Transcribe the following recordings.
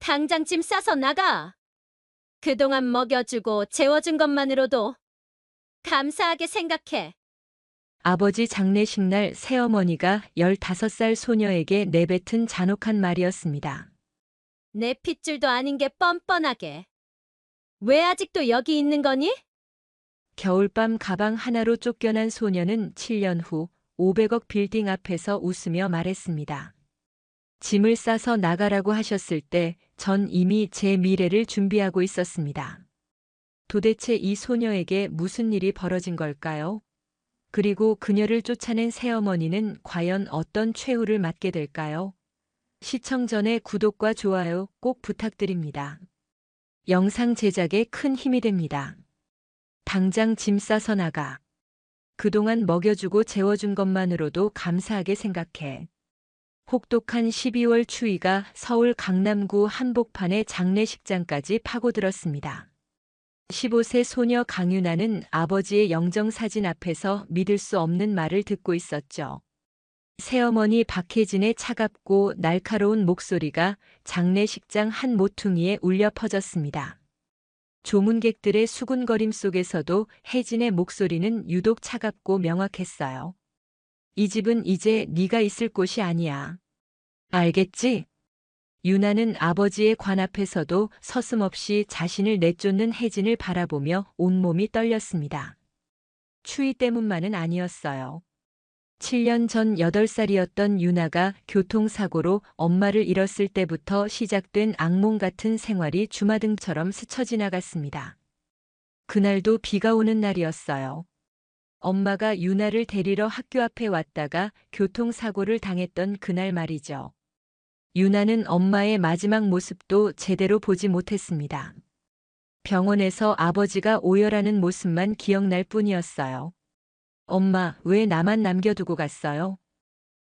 당장 짐 싸서 나가. 그동안 먹여주고 재워준 것만으로도 감사하게 생각해. 아버지 장례식 날 새어머니가 15살 소녀에게 내뱉은 잔혹한 말이었습니다. 내 핏줄도 아닌 게 뻔뻔하게. 왜 아직도 여기 있는 거니? 겨울밤 가방 하나로 쫓겨난 소녀는 7년 후 500억 빌딩 앞에서 웃으며 말했습니다. 짐을 싸서 나가라고 하셨을 때 전 이미 제 미래를 준비하고 있었습니다. 도대체 이 소녀에게 무슨 일이 벌어진 걸까요? 그리고 그녀를 쫓아낸 새어머니는 과연 어떤 최후를 맞게 될까요? 시청 전에 구독과 좋아요 꼭 부탁드립니다. 영상 제작에 큰 힘이 됩니다. 당장 짐 싸서 나가. 그동안 먹여주고 재워준 것만으로도 감사하게 생각해. 혹독한 12월 추위가 서울 강남구 한복판의 장례식장까지 파고들었습니다. 15세 소녀 강유나는 아버지의 영정사진 앞에서 믿을 수 없는 말을 듣고 있었죠. 새어머니 박혜진의 차갑고 날카로운 목소리가 장례식장 한 모퉁이에 울려 퍼졌습니다. 조문객들의 수군거림 속에서도 혜진의 목소리는 유독 차갑고 명확했어요. 이 집은 이제 네가 있을 곳이 아니야. 알겠지? 유나는 아버지의 관 앞에서도 서슴없이 자신을 내쫓는 혜진을 바라보며 온몸이 떨렸습니다. 추위 때문만은 아니었어요. 7년 전 8살이었던 유나가 교통사고로 엄마를 잃었을 때부터 시작된 악몽 같은 생활이 주마등처럼 스쳐 지나갔습니다. 그날도 비가 오는 날이었어요. 엄마가 유나를 데리러 학교 앞에 왔다가 교통사고를 당했던 그날 말이죠. 유나는 엄마의 마지막 모습도 제대로 보지 못했습니다. 병원에서 아버지가 오열하는 모습만 기억날 뿐이었어요. 엄마, 왜 나만 남겨두고 갔어요?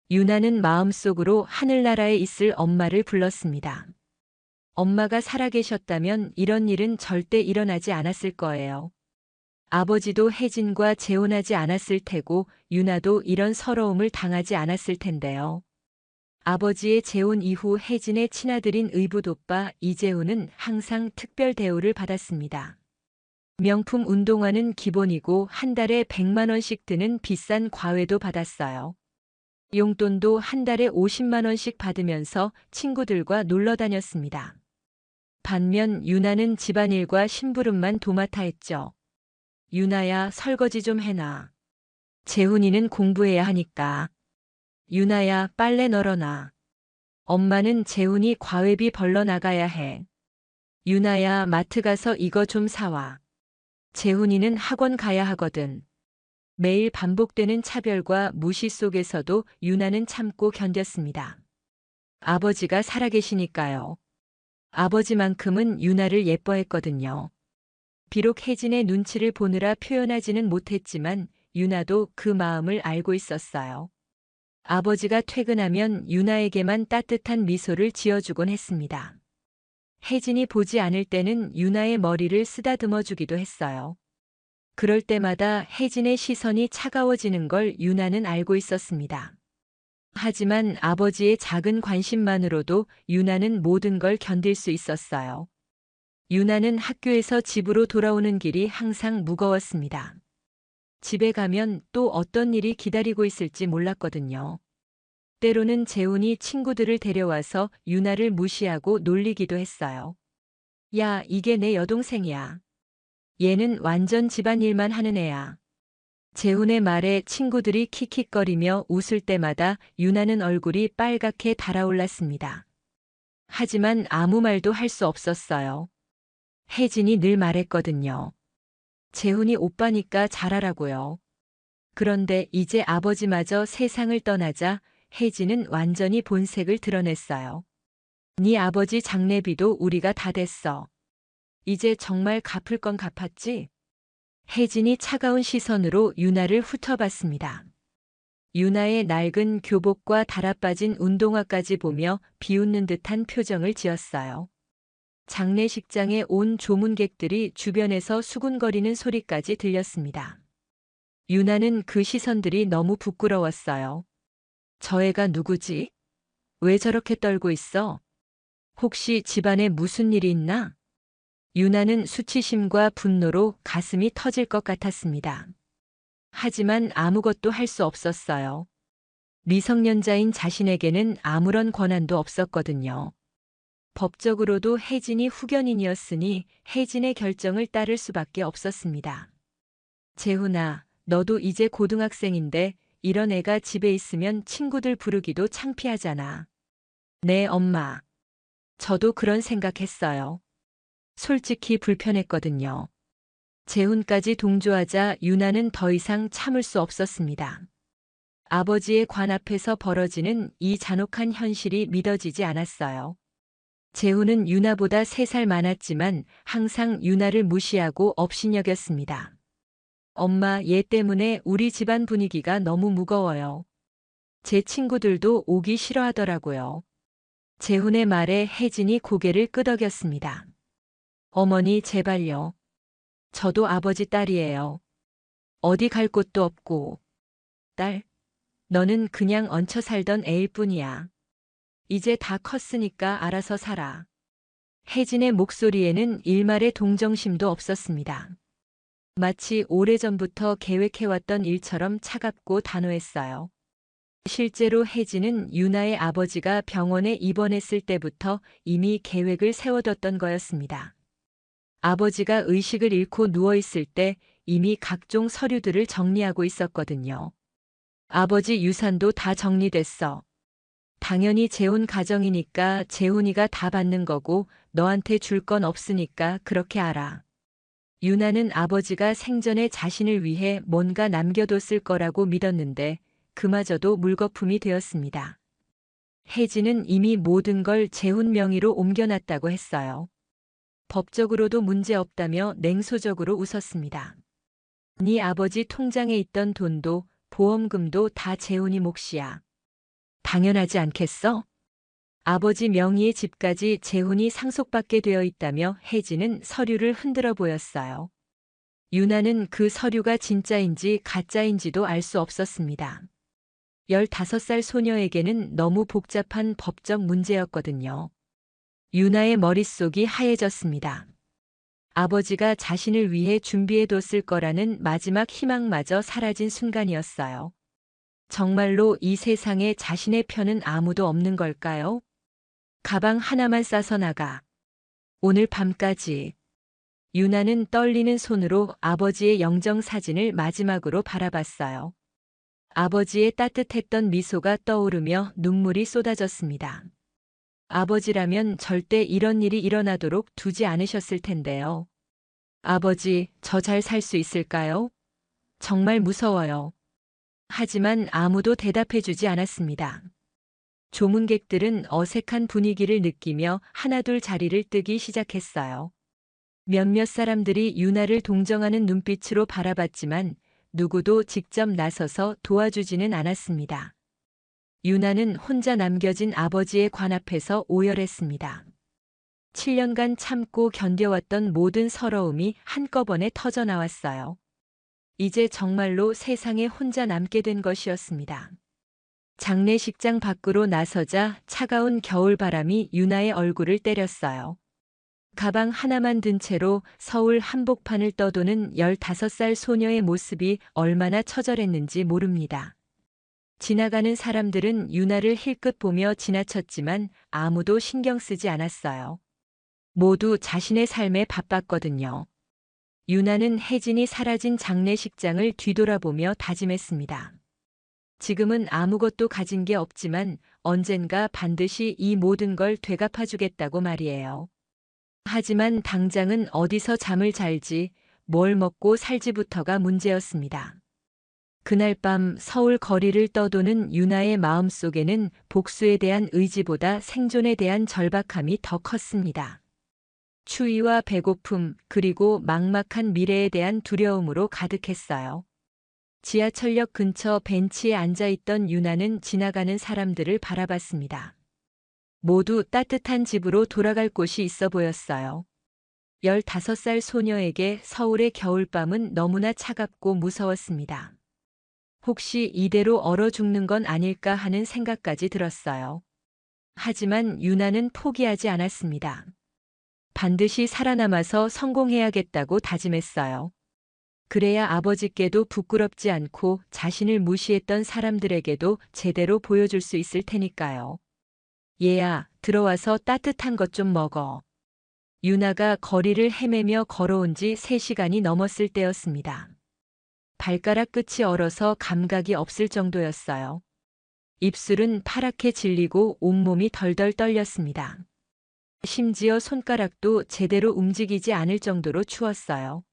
유나는 마음속으로 하늘나라에 있을 엄마를 불렀습니다. 엄마가 살아계셨다면 이런 일은 절대 일어나지 않았을 거예요. 아버지도 혜진과 재혼하지 않았을 테고 유나도 이런 서러움을 당하지 않았을 텐데요. 아버지의 재혼 이후 혜진의 친아들인 의붓오빠 이재훈은 항상 특별 대우를 받았습니다. 명품 운동화는 기본이고 한 달에 100만 원씩 드는 비싼 과외도 받았어요. 용돈도 한 달에 50만 원씩 받으면서 친구들과 놀러 다녔습니다. 반면 유나는 집안일과 심부름만 도맡아 했죠. 유나야, 설거지 좀 해놔. 재훈이는 공부해야 하니까. 유나야, 빨래 널어놔. 엄마는 재훈이 과외비 벌러 나가야 해. 유나야, 마트 가서 이거 좀 사와. 재훈이는 학원 가야 하거든. 매일 반복되는 차별과 무시 속에서도 유나는 참고 견뎠습니다. 아버지가 살아계시니까요. 아버지만큼은 유나를 예뻐했거든요. 비록 혜진의 눈치를 보느라 표현하지는 못했지만 유나도 그 마음을 알고 있었어요. 아버지가 퇴근하면 유나에게만 따뜻한 미소를 지어주곤 했습니다. 혜진이 보지 않을 때는 유나의 머리를 쓰다듬어 주기도 했어요. 그럴 때마다 혜진의 시선이 차가워지는 걸 유나는 알고 있었습니다. 하지만 아버지의 작은 관심만으로도 유나는 모든 걸 견딜 수 있었어요. 유나는 학교에서 집으로 돌아오는 길이 항상 무거웠습니다. 집에 가면 또 어떤 일이 기다리고 있을지 몰랐거든요. 때로는 재훈이 친구들을 데려와서 유나를 무시하고 놀리기도 했어요. 야, 이게 내 여동생이야. 얘는 완전 집안일만 하는 애야. 재훈의 말에 친구들이 킥킥거리며 웃을 때마다 유나는 얼굴이 빨갛게 달아올랐습니다. 하지만 아무 말도 할 수 없었어요. 혜진이 늘 말했거든요. 재훈이 오빠니까 잘하라고요. 그런데 이제 아버지마저 세상을 떠나자 혜진은 완전히 본색을 드러냈어요. 네 아버지 장례비도 우리가 다 댔어. 이제 정말 갚을 건 갚았지? 혜진이 차가운 시선으로 유나를 훑어봤습니다. 유나의 낡은 교복과 달아빠진 운동화까지 보며 비웃는 듯한 표정을 지었어요. 장례식장에 온 조문객들이 주변에서 수군거리는 소리까지 들렸습니다. 유나는 그 시선들이 너무 부끄러웠어요. 저 애가 누구지? 왜 저렇게 떨고 있어? 혹시 집안에 무슨 일이 있나? 유나는 수치심과 분노로 가슴이 터질 것 같았습니다. 하지만 아무것도 할 수 없었어요. 미성년자인 자신에게는 아무런 권한도 없었거든요. 법적으로도 혜진이 후견인이었으니 혜진의 결정을 따를 수밖에 없었습니다. 재훈아, 너도 이제 고등학생인데 이런 애가 집에 있으면 친구들 부르기도 창피하잖아. 네, 엄마. 저도 그런 생각했어요. 솔직히 불편했거든요. 재훈까지 동조하자 유나는 더 이상 참을 수 없었습니다. 아버지의 관 앞에서 벌어지는 이 잔혹한 현실이 믿어지지 않았어요. 재훈은 유나보다 3살 많았지만 항상 유나를 무시하고 업신여겼습니다. 엄마, 얘 때문에 우리 집안 분위기가 너무 무거워요. 제 친구들도 오기 싫어하더라고요. 재훈의 말에 혜진이 고개를 끄덕였습니다. 어머니, 제발요. 저도 아버지 딸이에요. 어디 갈 곳도 없고. 딸, 너는 그냥 얹혀 살던 애일 뿐이야. 이제 다 컸으니까 알아서 살아. 혜진의 목소리에는 일말의 동정심도 없었습니다. 마치 오래전부터 계획해왔던 일처럼 차갑고 단호했어요. 실제로 혜진은 유나의 아버지가 병원에 입원했을 때부터 이미 계획을 세워뒀던 거였습니다. 아버지가 의식을 잃고 누워있을 때 이미 각종 서류들을 정리하고 있었거든요. 아버지 유산도 다 정리됐어. 당연히 재훈 가정이니까 재훈이가 다 받는 거고 너한테 줄 건 없으니까 그렇게 알아. 유나는 아버지가 생전에 자신을 위해 뭔가 남겨뒀을 거라고 믿었는데 그마저도 물거품이 되었습니다. 혜진은 이미 모든 걸 재훈 명의로 옮겨놨다고 했어요. 법적으로도 문제없다며 냉소적으로 웃었습니다. 네 아버지 통장에 있던 돈도 보험금도 다 재훈이 몫이야. 당연하지 않겠어? 아버지 명의의 집까지 재훈이 상속받게 되어 있다며 혜진은 서류를 흔들어 보였어요. 유나는 그 서류가 진짜인지 가짜인지도 알 수 없었습니다. 15살 소녀에게는 너무 복잡한 법적 문제였거든요. 유나의 머릿속이 하얘졌습니다. 아버지가 자신을 위해 준비해뒀을 거라는 마지막 희망마저 사라진 순간이었어요. 정말로 이 세상에 자신의 편은 아무도 없는 걸까요? 가방 하나만 싸서 나가. 오늘 밤까지. 유나는 떨리는 손으로 아버지의 영정 사진을 마지막으로 바라봤어요. 아버지의 따뜻했던 미소가 떠오르며 눈물이 쏟아졌습니다. 아버지라면 절대 이런 일이 일어나도록 두지 않으셨을 텐데요. 아버지, 저 잘 살 수 있을까요? 정말 무서워요. 하지만 아무도 대답해주지 않았습니다. 조문객들은 어색한 분위기를 느끼며 하나둘 자리를 뜨기 시작했어요. 몇몇 사람들이 유나를 동정하는 눈빛으로 바라봤지만 누구도 직접 나서서 도와주지는 않았습니다. 유나는 혼자 남겨진 아버지의 관 앞에서 오열했습니다. 7년간 참고 견뎌왔던 모든 서러움이 한꺼번에 터져나왔어요. 이제 정말로 세상에 혼자 남게 된 것이었습니다. 장례식장 밖으로 나서자 차가운 겨울바람이 유나의 얼굴을 때렸어요. 가방 하나만 든 채로 서울 한복판을 떠도는 15살 소녀의 모습이 얼마나 처절했는지 모릅니다. 지나가는 사람들은 유나를 힐끗 보며 지나쳤지만 아무도 신경 쓰지 않았어요. 모두 자신의 삶에 바빴거든요. 유나는 혜진이 사라진 장례식장을 뒤돌아보며 다짐했습니다. 지금은 아무것도 가진 게 없지만 언젠가 반드시 이 모든 걸 되갚아주겠다고 말이에요. 하지만 당장은 어디서 잠을 잘지, 뭘 먹고 살지부터가 문제였습니다. 그날 밤 서울 거리를 떠도는 유나의 마음속에는 복수에 대한 의지보다 생존에 대한 절박함이 더 컸습니다. 추위와 배고픔 그리고 막막한 미래에 대한 두려움으로 가득했어요. 지하철역 근처 벤치에 앉아있던 유나는 지나가는 사람들을 바라봤습니다. 모두 따뜻한 집으로 돌아갈 곳이 있어 보였어요. 15살 소녀에게 서울의 겨울밤은 너무나 차갑고 무서웠습니다. 혹시 이대로 얼어 죽는 건 아닐까 하는 생각까지 들었어요. 하지만 유나는 포기하지 않았습니다. 반드시 살아남아서 성공해야겠다고 다짐했어요. 그래야 아버지께도 부끄럽지 않고 자신을 무시했던 사람들에게도 제대로 보여줄 수 있을 테니까요. 얘야, 들어와서 따뜻한 것 좀 먹어. 유나가 거리를 헤매며 걸어온 지 3시간이 넘었을 때였습니다. 발가락 끝이 얼어서 감각이 없을 정도였어요. 입술은 파랗게 질리고 온몸이 덜덜 떨렸습니다. 심지어 손가락도 제대로 움직이지 않을 정도로 추웠어요.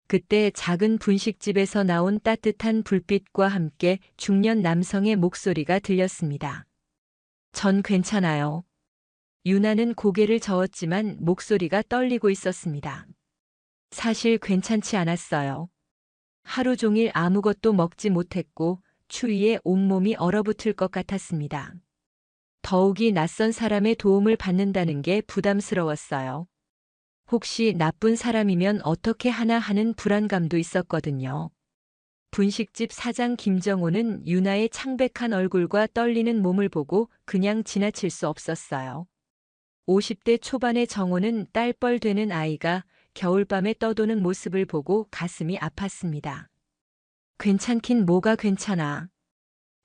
그때 작은 분식집에서 나온 따뜻한 불빛과 함께 중년 남성의 목소리가 들렸습니다. 전 괜찮아요. 유나는 고개를 저었지만 목소리가 떨리고 있었습니다. 사실 괜찮지 않았어요. 하루 종일 아무것도 먹지 못했고 추위에 온몸이 얼어붙을 것 같았습니다. 더욱이 낯선 사람의 도움을 받는다는 게 부담스러웠어요. 혹시 나쁜 사람이면 어떻게 하나 하는 불안감도 있었거든요. 분식집 사장 김정호는 유나의 창백한 얼굴과 떨리는 몸을 보고 그냥 지나칠 수 없었어요. 50대 초반의 정호는 딸뻘 되는 아이가 겨울밤에 떠도는 모습을 보고 가슴이 아팠습니다. 괜찮긴 뭐가 괜찮아.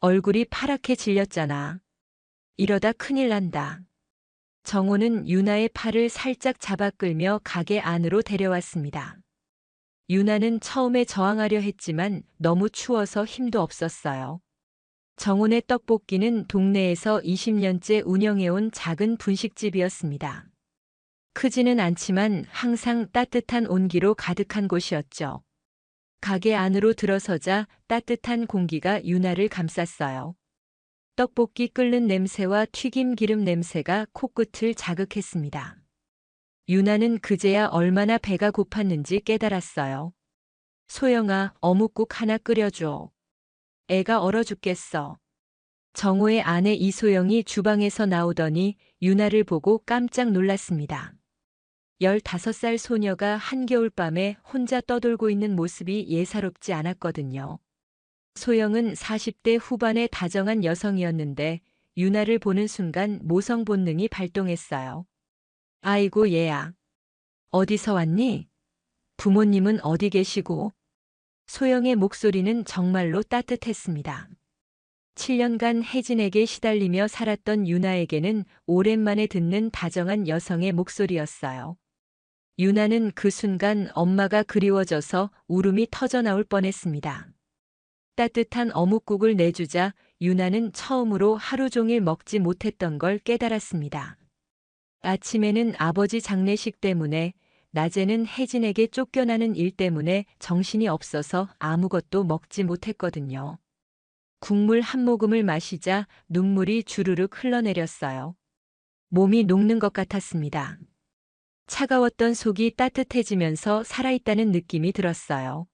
얼굴이 파랗게 질렸잖아. 이러다 큰일 난다. 정호는 유나의 팔을 살짝 잡아 끌며 가게 안으로 데려왔습니다. 유나는 처음에 저항하려 했지만 너무 추워서 힘도 없었어요. 정훈의 떡볶이는 동네에서 20년째 운영해온 작은 분식집이었습니다. 크지는 않지만 항상 따뜻한 온기로 가득한 곳이었죠. 가게 안으로 들어서자 따뜻한 공기가 유나를 감쌌어요. 떡볶이 끓는 냄새와 튀김 기름 냄새가 코끝을 자극했습니다. 유나는 그제야 얼마나 배가 고팠는지 깨달았어요. 소영아, 어묵국 하나 끓여줘. 애가 얼어 죽겠어. 정호의 아내 이소영이 주방에서 나오더니 유나를 보고 깜짝 놀랐습니다. 15살 소녀가 한겨울밤에 혼자 떠돌고 있는 모습이 예사롭지 않았거든요. 소영은 40대 후반의 다정한 여성이었는데 유나를 보는 순간 모성 본능이 발동했어요. 아이고 얘야. 어디서 왔니? 부모님은 어디 계시고? 소영의 목소리는 정말로 따뜻했습니다. 7년간 혜진에게 시달리며 살았던 유나에게는 오랜만에 듣는 다정한 여성의 목소리였어요. 유나는 그 순간 엄마가 그리워져서 울음이 터져나올 뻔했습니다. 따뜻한 어묵국을 내주자 유나는 처음으로 하루 종일 먹지 못했던 걸 깨달았습니다. 아침에는 아버지 장례식 때문에, 낮에는 혜진에게 쫓겨나는 일 때문에 정신이 없어서 아무것도 먹지 못했거든요. 국물 한 모금을 마시자 눈물이 주르륵 흘러내렸어요. 몸이 녹는 것 같았습니다. 차가웠던 속이 따뜻해지면서 살아있다는 느낌이 들었어요.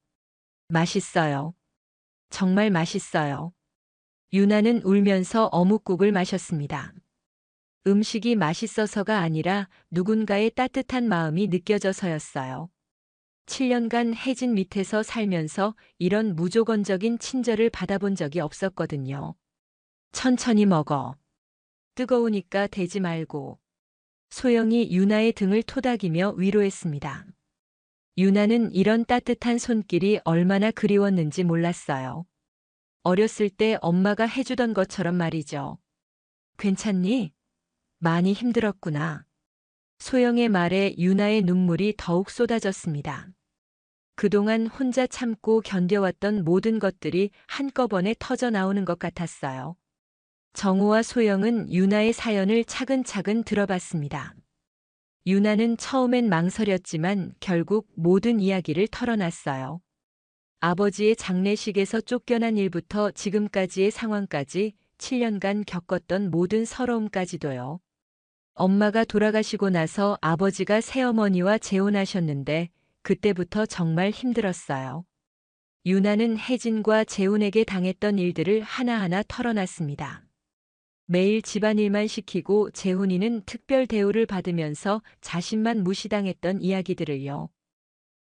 맛있어요. 정말 맛있어요. 유나는 울면서 어묵국을 마셨습니다. 음식이 맛있어서가 아니라 누군가의 따뜻한 마음이 느껴져서였어요. 7년간 혜진 밑에서 살면서 이런 무조건적인 친절을 받아본 적이 없었거든요. 천천히 먹어. 뜨거우니까 대지 말고. 소영이 유나의 등을 토닥이며 위로했습니다. 유나는 이런 따뜻한 손길이 얼마나 그리웠는지 몰랐어요. 어렸을 때 엄마가 해주던 것처럼 말이죠. 괜찮니? 많이 힘들었구나. 소영의 말에 유나의 눈물이 더욱 쏟아졌습니다. 그동안 혼자 참고 견뎌왔던 모든 것들이 한꺼번에 터져 나오는 것 같았어요. 정우와 소영은 유나의 사연을 차근차근 들어봤습니다. 유나는 처음엔 망설였지만 결국 모든 이야기를 털어놨어요. 아버지의 장례식에서 쫓겨난 일부터 지금까지의 상황까지 7년간 겪었던 모든 서러움까지도요. 엄마가 돌아가시고 나서 아버지가 새어머니와 재혼하셨는데 그때부터 정말 힘들었어요. 유나는 혜진과 재훈에게 당했던 일들을 하나하나 털어놨습니다. 매일 집안일만 시키고 재훈이는 특별 대우를 받으면서 자신만 무시당했던 이야기들을요.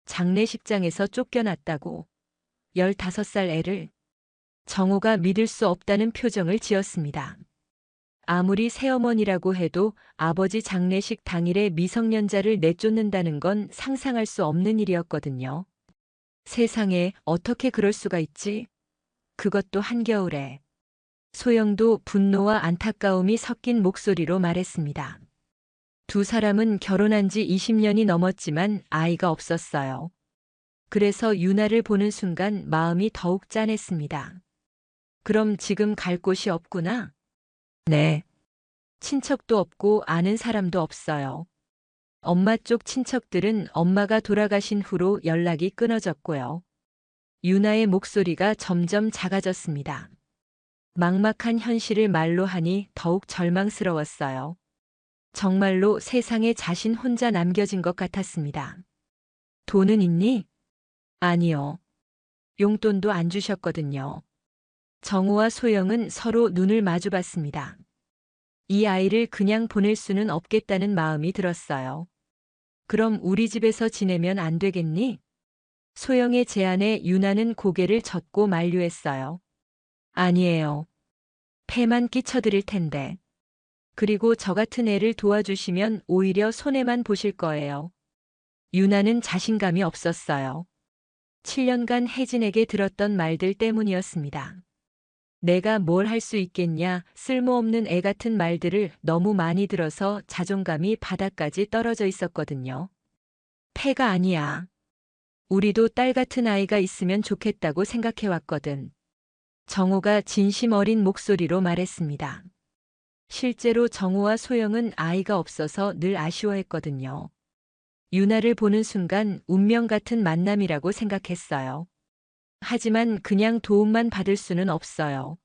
장례식장에서 쫓겨났다고. 15살 애를. 정호가 믿을 수 없다는 표정을 지었습니다. 아무리 새어머니라고 해도 아버지 장례식 당일에 미성년자를 내쫓는다는 건 상상할 수 없는 일이었거든요. 세상에 어떻게 그럴 수가 있지? 그것도 한겨울에. 소영도 분노와 안타까움이 섞인 목소리로 말했습니다. 두 사람은 결혼한 지 20년이 넘었지만 아이가 없었어요. 그래서 유나를 보는 순간 마음이 더욱 짠했습니다. 그럼 지금 갈 곳이 없구나? 네. 친척도 없고 아는 사람도 없어요. 엄마 쪽 친척들은 엄마가 돌아가신 후로 연락이 끊어졌고요. 유나의 목소리가 점점 작아졌습니다. 막막한 현실을 말로 하니 더욱 절망스러웠어요. 정말로 세상에 자신 혼자 남겨진 것 같았습니다. 돈은 있니? 아니요. 용돈도 안 주셨거든요. 정우와 소영은 서로 눈을 마주봤습니다. 이 아이를 그냥 보낼 수는 없겠다는 마음이 들었어요. 그럼 우리 집에서 지내면 안 되겠니? 소영의 제안에 유나는 고개를 젓고 만류했어요. 아니에요. 폐만 끼쳐드릴 텐데. 그리고 저 같은 애를 도와주시면 오히려 손해만 보실 거예요. 유나는 자신감이 없었어요. 7년간 혜진에게 들었던 말들 때문이었습니다. 내가 뭘 할 수 있겠냐, 쓸모없는 애 같은 말들을 너무 많이 들어서 자존감이 바닥까지 떨어져 있었거든요. 폐가 아니야. 우리도 딸 같은 아이가 있으면 좋겠다고 생각해왔거든. 정우가 진심 어린 목소리로 말했습니다. 실제로 정우와 소영은 아이가 없어서 늘 아쉬워했거든요. 유나를 보는 순간 운명 같은 만남이라고 생각했어요. 하지만 그냥 도움만 받을 수는 없어요.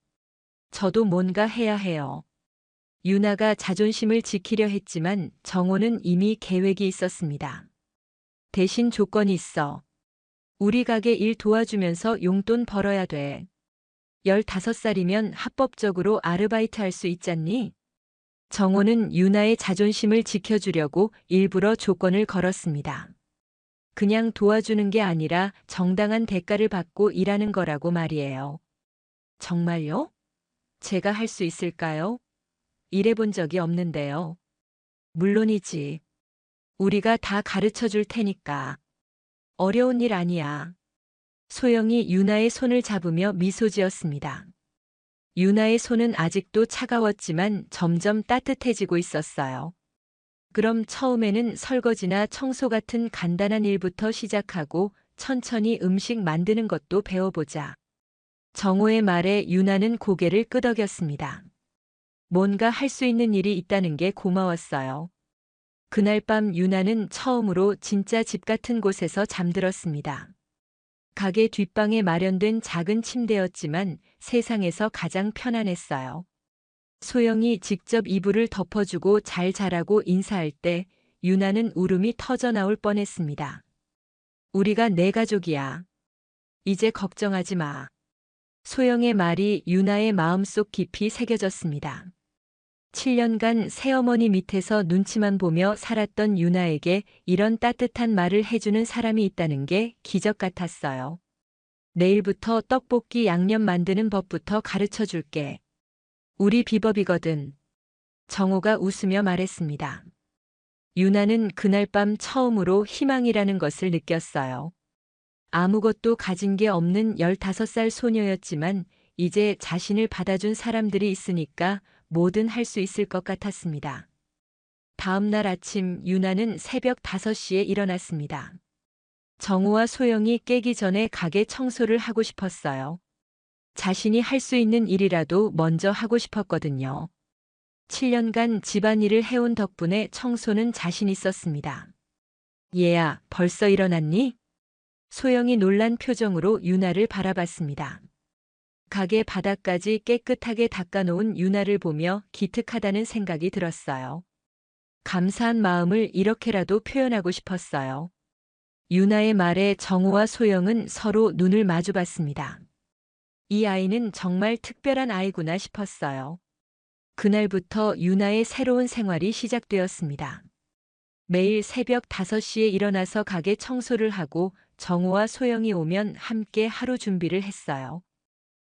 저도 뭔가 해야 해요. 유나가 자존심을 지키려 했지만 정호는 이미 계획이 있었습니다. 대신 조건이 있어. 우리 가게 일 도와주면서 용돈 벌어야 돼. 15살이면 합법적으로 아르바이트 할 수 있잖니? 정호는 유나의 자존심을 지켜주려고 일부러 조건을 걸었습니다. 그냥 도와주는 게 아니라 정당한 대가를 받고 일하는 거라고 말이에요. 정말요? 제가 할 수 있을까요? 일해본 적이 없는데요. 물론이지. 우리가 다 가르쳐 줄 테니까. 어려운 일 아니야. 소영이 유나의 손을 잡으며 미소 지었습니다. 유나의 손은 아직도 차가웠지만 점점 따뜻해지고 있었어요. 그럼 처음에는 설거지나 청소 같은 간단한 일부터 시작하고 천천히 음식 만드는 것도 배워보자. 정호의 말에 유나는 고개를 끄덕였습니다. 뭔가 할 수 있는 일이 있다는 게 고마웠어요. 그날 밤 유나는 처음으로 진짜 집 같은 곳에서 잠들었습니다. 가게 뒷방에 마련된 작은 침대였지만 세상에서 가장 편안했어요. 소영이 직접 이불을 덮어주고 잘 자라고 인사할 때 유나는 울음이 터져 나올 뻔했습니다. 우리가 내 가족이야. 이제 걱정하지 마. 소영의 말이 유나의 마음속 깊이 새겨졌습니다. 7년간 새어머니 밑에서 눈치만 보며 살았던 유나에게 이런 따뜻한 말을 해주는 사람이 있다는 게 기적 같았어요. 내일부터 떡볶이 양념 만드는 법부터 가르쳐 줄게. 우리 비법이거든. 정호가 웃으며 말했습니다. 유나는 그날 밤 처음으로 희망이라는 것을 느꼈어요. 아무것도 가진 게 없는 15살 소녀였지만 이제 자신을 받아준 사람들이 있으니까 뭐든 할 수 있을 것 같았습니다. 다음 날 아침 유나는 새벽 5시에 일어났습니다. 정우와 소영이 깨기 전에 가게 청소를 하고 싶었어요. 자신이 할 수 있는 일이라도 먼저 하고 싶었거든요. 7년간 집안일을 해온 덕분에 청소는 자신 있었습니다. 얘야, 벌써 일어났니? 소영이 놀란 표정으로 유나를 바라봤습니다. 가게 바닥까지 깨끗하게 닦아놓은 유나를 보며 기특하다는 생각이 들었어요. 감사한 마음을 이렇게라도 표현하고 싶었어요. 유나의 말에 정우와 소영은 서로 눈을 마주봤습니다. 이 아이는 정말 특별한 아이구나 싶었어요. 그날부터 유나의 새로운 생활이 시작되었습니다. 매일 새벽 5시에 일어나서 가게 청소를 하고 정우와 소영이 오면 함께 하루 준비를 했어요.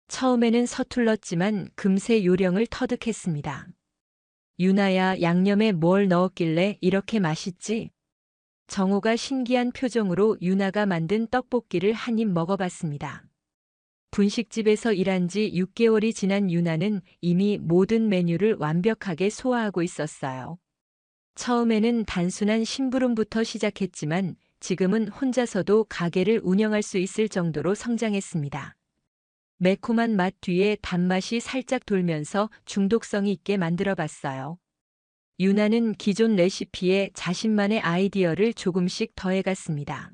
처음에는 서툴렀지만 금세 요령을 터득했습니다. 유나야, 양념에 뭘 넣었길래 이렇게 맛있지? 정호가 신기한 표정으로 유나가 만든 떡볶이를 한 입 먹어봤습니다. 분식집에서 일한 지 6개월이 지난 유나는 이미 모든 메뉴를 완벽하게 소화하고 있었어요. 처음에는 단순한 심부름부터 시작했지만 지금은 혼자서도 가게를 운영할 수 있을 정도로 성장했습니다. 매콤한 맛 뒤에 단맛이 살짝 돌면서 중독성이 있게 만들어 봤어요. 유나는 기존 레시피에 자신만의 아이디어를 조금씩 더해갔습니다.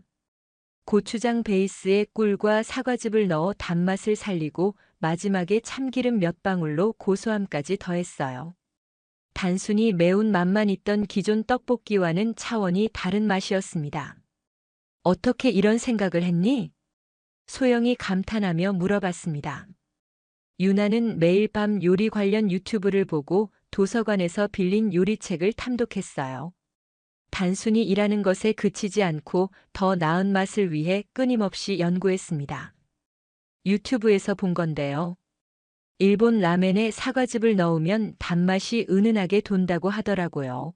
고추장 베이스에 꿀과 사과즙을 넣어 단맛을 살리고 마지막에 참기름 몇 방울로 고소함까지 더했어요. 단순히 매운 맛만 있던 기존 떡볶이와는 차원이 다른 맛이었습니다. 어떻게 이런 생각을 했니? 소영이 감탄하며 물어봤습니다. 유나는 매일 밤 요리 관련 유튜브를 보고 도서관에서 빌린 요리책을 탐독했어요. 단순히 일하는 것에 그치지 않고 더 나은 맛을 위해 끊임없이 연구했습니다. 유튜브에서 본 건데요. 일본 라멘에 사과즙을 넣으면 단맛이 은은하게 돈다고 하더라고요.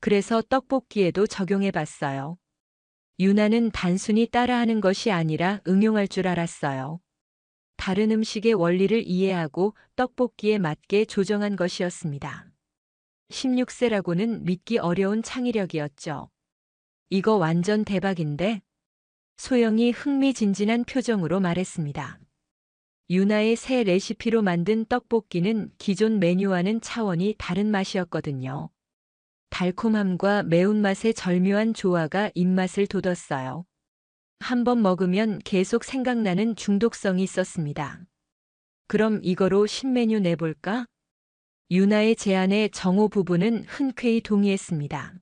그래서 떡볶이에도 적용해 봤어요. 유나는 단순히 따라하는 것이 아니라 응용할 줄 알았어요. 다른 음식의 원리를 이해하고 떡볶이에 맞게 조정한 것이었습니다. 16세라고는 믿기 어려운 창의력이었죠. 이거 완전 대박인데? 소영이 흥미진진한 표정으로 말했습니다. 유나의 새 레시피로 만든 떡볶이는 기존 메뉴와는 차원이 다른 맛이었거든요. 달콤함과 매운맛의 절묘한 조화가 입맛을 돋웠어요. 한 번 먹으면 계속 생각나는 중독성이 있었습니다. 그럼 이거로 신메뉴 내볼까? 유나의 제안에 정호 부부는 흔쾌히 동의했습니다.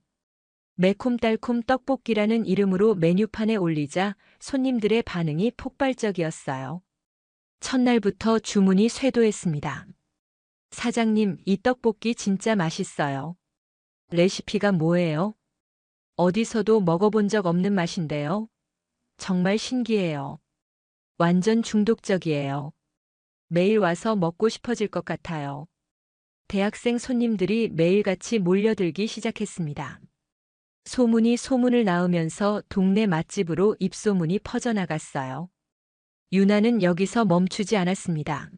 매콤달콤 떡볶이라는 이름으로 메뉴판에 올리자 손님들의 반응이 폭발적이었어요. 첫날부터 주문이 쇄도했습니다. 사장님, 이 떡볶이 진짜 맛있어요. 레시피가 뭐예요? 어디서도 먹어본 적 없는 맛인데요. 정말 신기해요. 완전 중독적이에요. 매일 와서 먹고 싶어질 것 같아요. 대학생 손님들이 매일같이 몰려들기 시작했습니다. 소문이 소문을 낳으면서 동네 맛집으로 입소문이 퍼져나갔어요. 유나는 여기서 멈추지 않았습니다.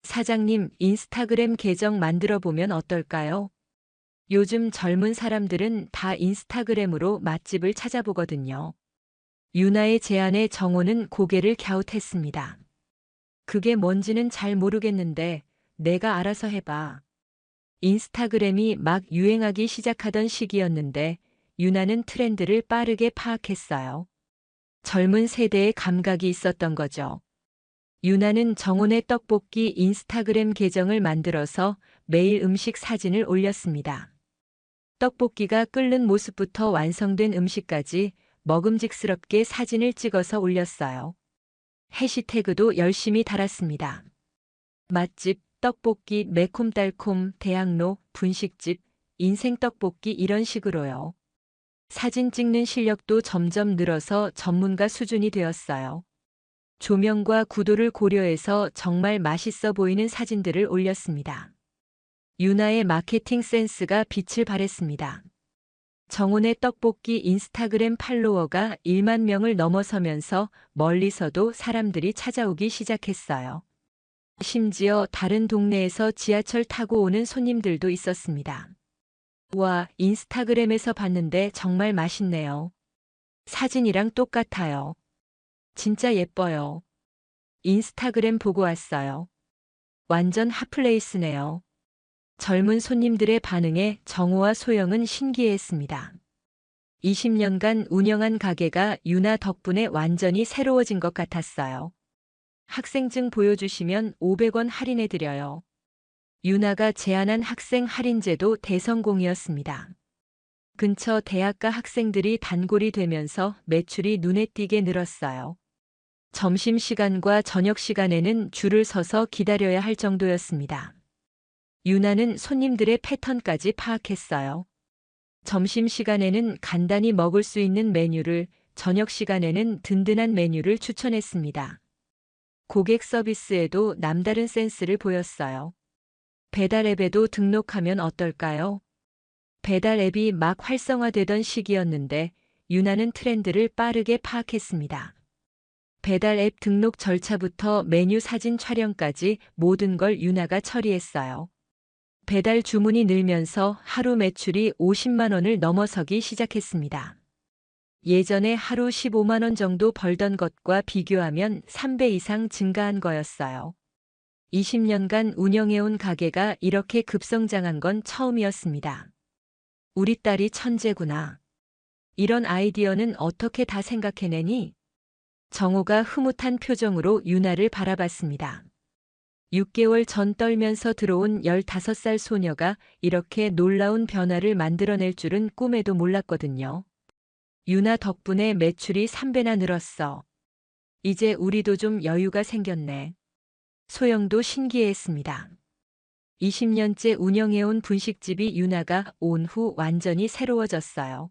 사장님, 인스타그램 계정 만들어 보면 어떨까요? 요즘 젊은 사람들은 다 인스타그램으로 맛집을 찾아보거든요. 유나의 제안에 정호는 고개를 갸웃했습니다. 그게 뭔지는 잘 모르겠는데 내가 알아서 해봐. 인스타그램이 막 유행하기 시작하던 시기였는데 유나는 트렌드를 빠르게 파악했어요. 젊은 세대의 감각이 있었던 거죠. 유나는 정혼의 떡볶이 인스타그램 계정을 만들어서 매일 음식 사진을 올렸습니다. 떡볶이가 끓는 모습부터 완성된 음식까지 먹음직스럽게 사진을 찍어서 올렸어요. 해시태그도 열심히 달았습니다. 맛집, 떡볶이, 매콤달콤, 대학로, 분식집, 인생떡볶이 이런 식으로요. 사진 찍는 실력도 점점 늘어서 전문가 수준이 되었어요. 조명과 구도를 고려해서 정말 맛있어 보이는 사진들을 올렸습니다. 유나의 마케팅 센스가 빛을 발했습니다. 정혼의 떡볶이 인스타그램 팔로워가 1만 명을 넘어서면서 멀리서도 사람들이 찾아오기 시작했어요. 심지어 다른 동네에서 지하철 타고 오는 손님들도 있었습니다. 와, 인스타그램에서 봤는데 정말 맛있네요. 사진이랑 똑같아요. 진짜 예뻐요. 인스타그램 보고 왔어요. 완전 핫플레이스네요. 젊은 손님들의 반응에 정호와 소영은 신기해했습니다. 20년간 운영한 가게가 유나 덕분에 완전히 새로워진 것 같았어요. 학생증 보여주시면 500원 할인해드려요. 유나가 제안한 학생 할인제도 대성공이었습니다. 근처 대학가 학생들이 단골이 되면서 매출이 눈에 띄게 늘었어요. 점심시간과 저녁시간에는 줄을 서서 기다려야 할 정도였습니다. 유나는 손님들의 패턴까지 파악했어요. 점심시간에는 간단히 먹을 수 있는 메뉴를, 저녁시간에는 든든한 메뉴를 추천했습니다. 고객 서비스에도 남다른 센스를 보였어요. 배달 앱에도 등록하면 어떨까요? 배달 앱이 막 활성화되던 시기였는데 유나는 트렌드를 빠르게 파악했습니다. 배달 앱 등록 절차부터 메뉴 사진 촬영까지 모든 걸 유나가 처리했어요. 배달 주문이 늘면서 하루 매출이 50만 원을 넘어서기 시작했습니다. 예전에 하루 15만 원 정도 벌던 것과 비교하면 3배 이상 증가한 거였어요. 20년간 운영해온 가게가 이렇게 급성장한 건 처음이었습니다. 우리 딸이 천재구나. 이런 아이디어는 어떻게 다 생각해내니? 정호가 흐뭇한 표정으로 유나를 바라봤습니다. 6개월 전 떨면서 들어온 15살 소녀가 이렇게 놀라운 변화를 만들어낼 줄은 꿈에도 몰랐거든요. 유나 덕분에 매출이 3배나 늘었어. 이제 우리도 좀 여유가 생겼네. 소영도 신기해했습니다. 20년째 운영해온 분식집이 유나가 온 후 완전히 새로워졌어요.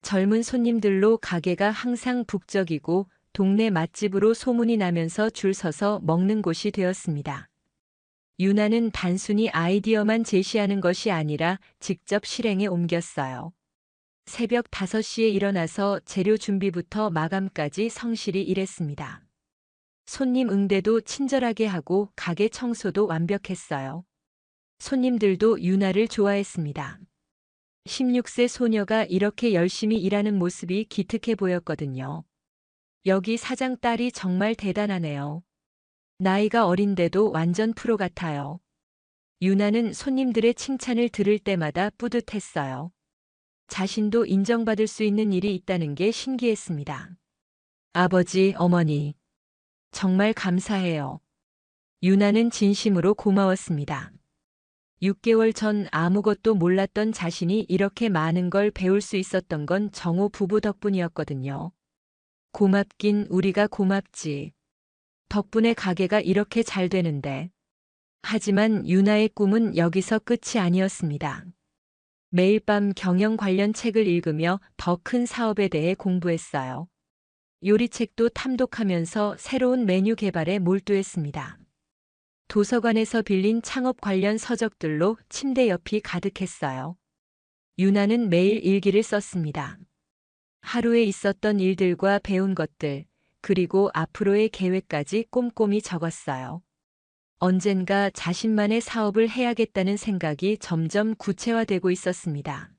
젊은 손님들로 가게가 항상 북적이고 동네 맛집으로 소문이 나면서 줄 서서 먹는 곳이 되었습니다. 유나는 단순히 아이디어만 제시하는 것이 아니라 직접 실행에 옮겼어요. 새벽 5시에 일어나서 재료 준비부터 마감까지 성실히 일했습니다. 손님 응대도 친절하게 하고 가게 청소도 완벽했어요. 손님들도 유나를 좋아했습니다. 16세 소녀가 이렇게 열심히 일하는 모습이 기특해 보였거든요. 여기 사장 딸이 정말 대단하네요. 나이가 어린데도 완전 프로 같아요. 유나는 손님들의 칭찬을 들을 때마다 뿌듯했어요. 자신도 인정받을 수 있는 일이 있다는 게 신기했습니다. 아버지, 어머니, 정말 감사해요. 유나는 진심으로 고마웠습니다. 6개월 전 아무것도 몰랐던 자신이 이렇게 많은 걸 배울 수 있었던 건 정호 부부 덕분이었거든요. 고맙긴 우리가 고맙지. 덕분에 가게가 이렇게 잘 되는데. 하지만 유나의 꿈은 여기서 끝이 아니었습니다. 매일 밤 경영 관련 책을 읽으며 더 큰 사업에 대해 공부했어요. 요리책도 탐독하면서 새로운 메뉴 개발에 몰두했습니다. 도서관에서 빌린 창업 관련 서적들로 침대 옆이 가득했어요. 유나는 매일 일기를 썼습니다. 하루에 있었던 일들과 배운 것들, 그리고 앞으로의 계획까지 꼼꼼히 적었어요. 언젠가 자신만의 사업을 해야겠다는 생각이 점점 구체화되고 있었습니다.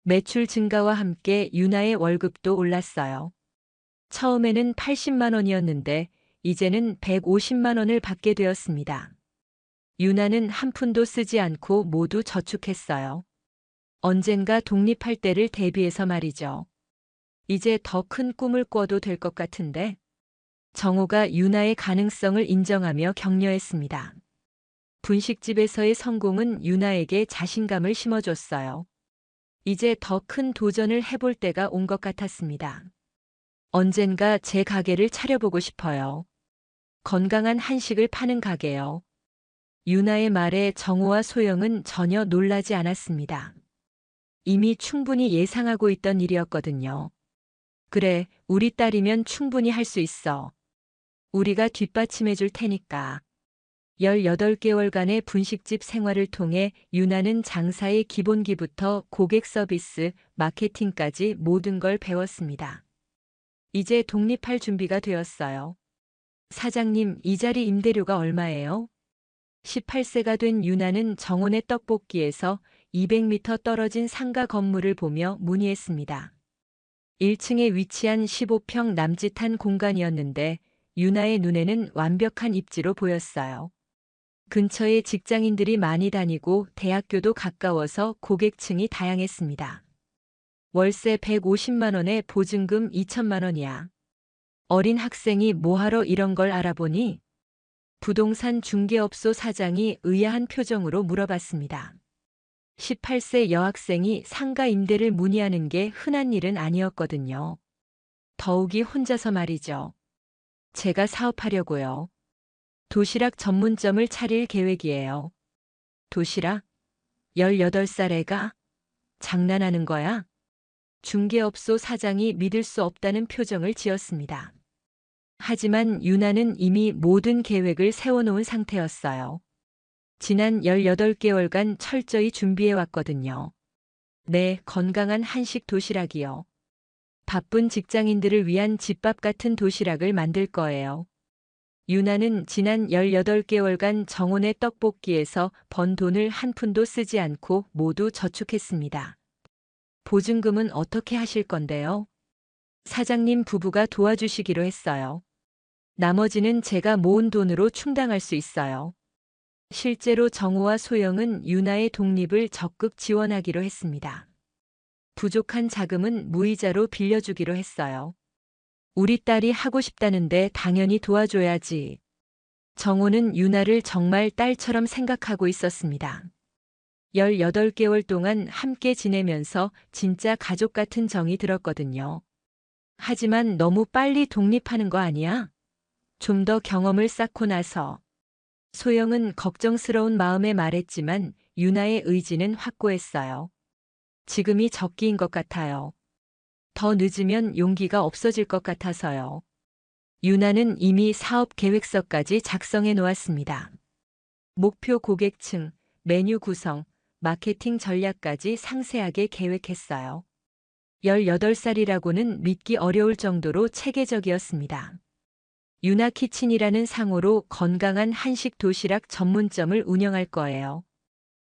매출 증가와 함께 유나의 월급도 올랐어요. 처음에는 80만 원이었는데 이제는 150만 원을 받게 되었습니다. 유나는 한 푼도 쓰지 않고 모두 저축했어요. 언젠가 독립할 때를 대비해서 말이죠. 이제 더 큰 꿈을 꿔도 될 것 같은데. 정호가 유나의 가능성을 인정하며 격려했습니다. 분식집에서의 성공은 유나에게 자신감을 심어줬어요. 이제 더 큰 도전을 해볼 때가 온 것 같았습니다. 언젠가 제 가게를 차려보고 싶어요. 건강한 한식을 파는 가게요. 유나의 말에 정호와 소영은 전혀 놀라지 않았습니다. 이미 충분히 예상하고 있던 일이었거든요. 그래, 우리 딸이면 충분히 할 수 있어. 우리가 뒷받침해 줄 테니까. 18개월간의 분식집 생활을 통해 유나는 장사의 기본기부터 고객 서비스, 마케팅까지 모든 걸 배웠습니다. 이제 독립할 준비가 되었어요. 사장님, 이 자리 임대료가 얼마예요? 18세가 된 유나는 정원의 떡볶이에서 200m 떨어진 상가 건물을 보며 문의했습니다. 1층에 위치한 15평 남짓한 공간이었는데 유나의 눈에는 완벽한 입지로 보였어요. 근처에 직장인들이 많이 다니고 대학교도 가까워서 고객층이 다양했습니다. 월세 150만 원에 보증금 2천만 원이야. 어린 학생이 뭐하러 이런 걸 알아보니? 부동산 중개업소 사장이 의아한 표정으로 물어봤습니다. 18세 여학생이 상가 임대를 문의하는 게 흔한 일은 아니었거든요. 더욱이 혼자서 말이죠. 제가 사업하려고요. 도시락 전문점을 차릴 계획이에요. 도시락? 18살 애가? 장난하는 거야? 중개업소 사장이 믿을 수 없다는 표정을 지었습니다. 하지만 유나는 이미 모든 계획을 세워놓은 상태였어요. 지난 18개월간 철저히 준비해왔거든요. 네, 건강한 한식 도시락이요. 바쁜 직장인들을 위한 집밥 같은 도시락을 만들 거예요. 유나는 지난 18개월간 정원의 떡볶이에서 번 돈을 한 푼도 쓰지 않고 모두 저축했습니다. 보증금은 어떻게 하실 건데요? 사장님 부부가 도와주시기로 했어요. 나머지는 제가 모은 돈으로 충당할 수 있어요. 실제로 정우와 소영은 유나의 독립을 적극 지원하기로 했습니다. 부족한 자금은 무이자로 빌려주기로 했어요. 우리 딸이 하고 싶다는데 당연히 도와줘야지. 정우는 유나를 정말 딸처럼 생각하고 있었습니다. 18개월 동안 함께 지내면서 진짜 가족 같은 정이 들었거든요. 하지만 너무 빨리 독립하는 거 아니야? 좀 더 경험을 쌓고 나서. 소영은 걱정스러운 마음에 말했지만 유나의 의지는 확고했어요. 지금이 적기인 것 같아요. 더 늦으면 용기가 없어질 것 같아서요. 유나는 이미 사업 계획서까지 작성해 놓았습니다. 목표 고객층, 메뉴 구성, 마케팅 전략까지 상세하게 계획했어요. 18살이라고는 믿기 어려울 정도로 체계적이었습니다. 유나 키친이라는 상호로 건강한 한식 도시락 전문점을 운영할 거예요.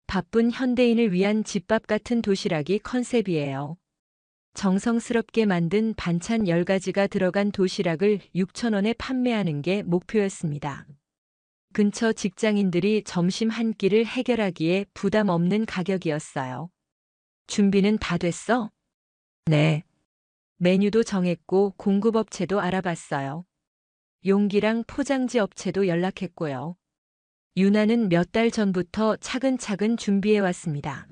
바쁜 현대인을 위한 집밥 같은 도시락이 컨셉이에요. 정성스럽게 만든 반찬 10가지가 들어간 도시락을 6,000원에 판매하는 게 목표였습니다. 근처 직장인들이 점심 한 끼를 해결하기에 부담 없는 가격이었어요. 준비는 다 됐어? 네. 메뉴도 정했고 공급업체도 알아봤어요. 용기랑 포장지 업체도 연락했고요. 유나는 몇 달 전부터 차근차근 준비해 왔습니다.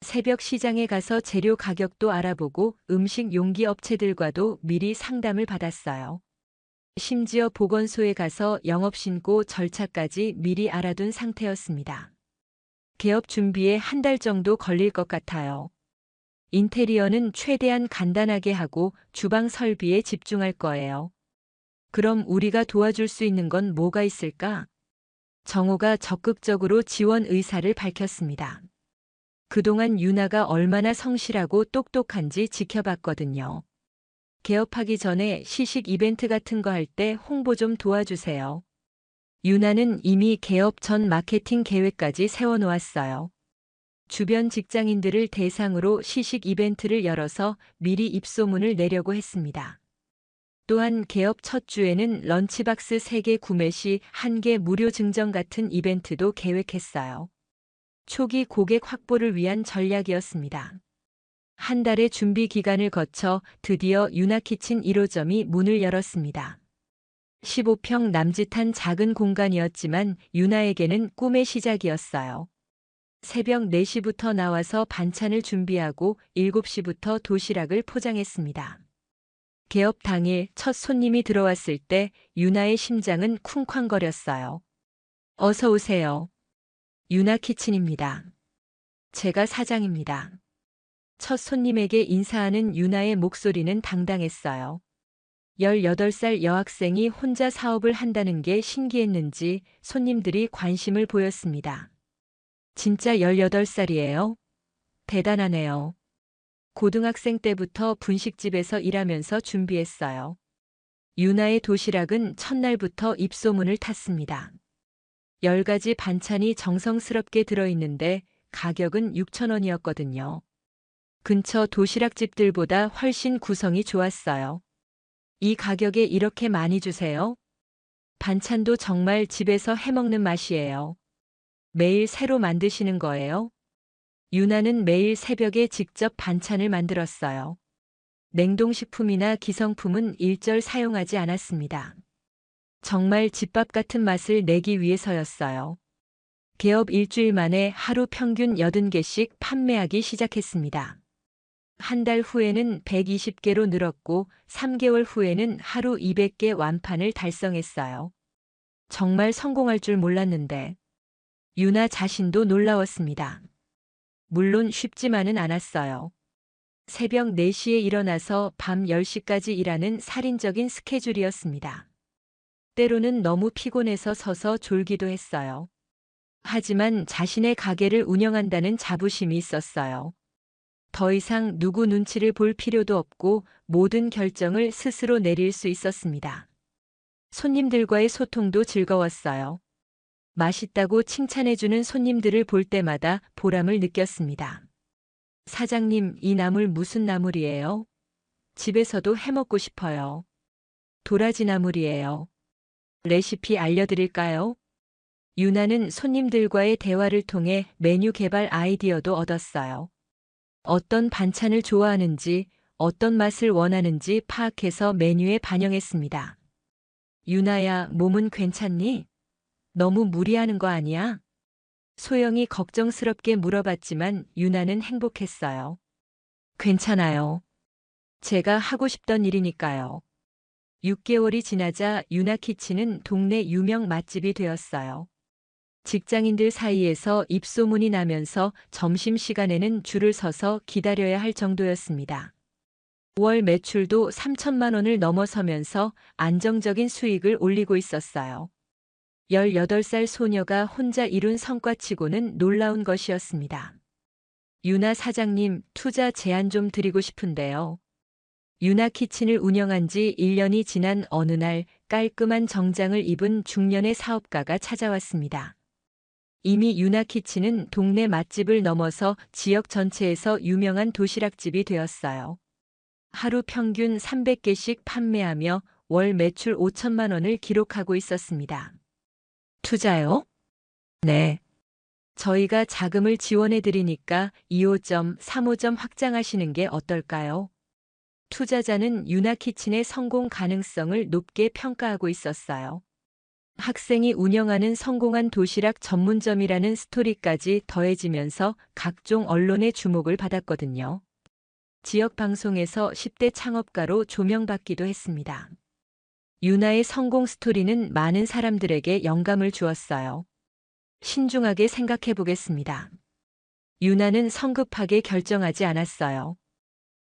새벽 시장에 가서 재료 가격도 알아보고 음식 용기 업체들과도 미리 상담을 받았어요. 심지어 보건소에 가서 영업신고 절차까지 미리 알아둔 상태였습니다. 개업 준비에 한 달 정도 걸릴 것 같아요. 인테리어는 최대한 간단하게 하고 주방 설비에 집중할 거예요. 그럼 우리가 도와줄 수 있는 건 뭐가 있을까? 정호가 적극적으로 지원 의사를 밝혔습니다. 그동안 유나가 얼마나 성실하고 똑똑한지 지켜봤거든요. 개업하기 전에 시식 이벤트 같은 거 할 때 홍보 좀 도와주세요. 유나는 이미 개업 전 마케팅 계획까지 세워놓았어요. 주변 직장인들을 대상으로 시식 이벤트를 열어서 미리 입소문을 내려고 했습니다. 또한 개업 첫 주에는 런치박스 3개 구매 시 1개 무료 증정 같은 이벤트도 계획했어요. 초기 고객 확보를 위한 전략이었습니다. 한 달의 준비 기간을 거쳐 드디어 유나키친 1호점이 문을 열었습니다. 15평 남짓한 작은 공간이었지만 유나에게는 꿈의 시작이었어요. 새벽 4시부터 나와서 반찬을 준비하고 7시부터 도시락을 포장했습니다. 개업 당일 첫 손님이 들어왔을 때 유나의 심장은 쿵쾅거렸어요. 어서 오세요. 유나 키친입니다. 제가 사장입니다. 첫 손님에게 인사하는 유나의 목소리는 당당했어요. 18살 여학생이 혼자 사업을 한다는 게 신기했는지 손님들이 관심을 보였습니다. 진짜 18살이에요? 대단하네요. 고등학생 때부터 분식집에서 일하면서 준비했어요. 유나의 도시락은 첫날부터 입소문을 탔습니다. 10가지 반찬이 정성스럽게 들어있는데 가격은 6,000원이었거든요. 근처 도시락집들보다 훨씬 구성이 좋았어요. 이 가격에 이렇게 많이 주세요? 반찬도 정말 집에서 해먹는 맛이에요. 매일 새로 만드시는 거예요? 유나는 매일 새벽에 직접 반찬을 만들었어요. 냉동식품이나 기성품은 일절 사용하지 않았습니다. 정말 집밥 같은 맛을 내기 위해서였어요. 개업 일주일 만에 하루 평균 80개씩 판매하기 시작했습니다. 한 달 후에는 120개로 늘었고 3개월 후에는 하루 200개 완판을 달성했어요. 정말 성공할 줄 몰랐는데 유나 자신도 놀라웠습니다. 물론 쉽지만은 않았어요. 새벽 4시에 일어나서 밤 10시까지 일하는 살인적인 스케줄이었습니다. 때로는 너무 피곤해서 서서 졸기도 했어요. 하지만 자신의 가게를 운영한다는 자부심이 있었어요. 더 이상 누구 눈치를 볼 필요도 없고 모든 결정을 스스로 내릴 수 있었습니다. 손님들과의 소통도 즐거웠어요. 맛있다고 칭찬해주는 손님들을 볼 때마다 보람을 느꼈습니다. 사장님, 이 나물 무슨 나물이에요? 집에서도 해먹고 싶어요. 도라지 나물이에요. 레시피 알려드릴까요? 유나는 손님들과의 대화를 통해 메뉴 개발 아이디어도 얻었어요. 어떤 반찬을 좋아하는지, 어떤 맛을 원하는지 파악해서 메뉴에 반영했습니다. 유나야, 몸은 괜찮니? 너무 무리하는 거 아니야? 소영이 걱정스럽게 물어봤지만 유나는 행복했어요. 괜찮아요. 제가 하고 싶던 일이니까요. 6개월이 지나자 유나키친은 동네 유명 맛집이 되었어요. 직장인들 사이에서 입소문이 나면서 점심시간에는 줄을 서서 기다려야 할 정도였습니다. 월 매출도 3천만 원을 넘어서면서 안정적인 수익을 올리고 있었어요. 18살 소녀가 혼자 이룬 성과치고는 놀라운 것이었습니다. 유나 사장님, 투자 제안 좀 드리고 싶은데요. 유나키친을 운영한 지 1년이 지난 어느 날 깔끔한 정장을 입은 중년의 사업가가 찾아왔습니다. 이미 유나키친은 동네 맛집을 넘어서 지역 전체에서 유명한 도시락집이 되었어요. 하루 평균 300개씩 판매하며 월 매출 5천만 원을 기록하고 있었습니다. 투자요? 네. 저희가 자금을 지원해 드리니까 2호점, 3호점 확장하시는 게 어떨까요? 투자자는 유나키친의 성공 가능성을 높게 평가하고 있었어요. 학생이 운영하는 성공한 도시락 전문점이라는 스토리까지 더해지면서 각종 언론의 주목을 받았거든요. 지역 방송에서 10대 창업가로 조명받기도 했습니다. 유나의 성공 스토리는 많은 사람들에게 영감을 주었어요. 신중하게 생각해 보겠습니다. 유나는 성급하게 결정하지 않았어요.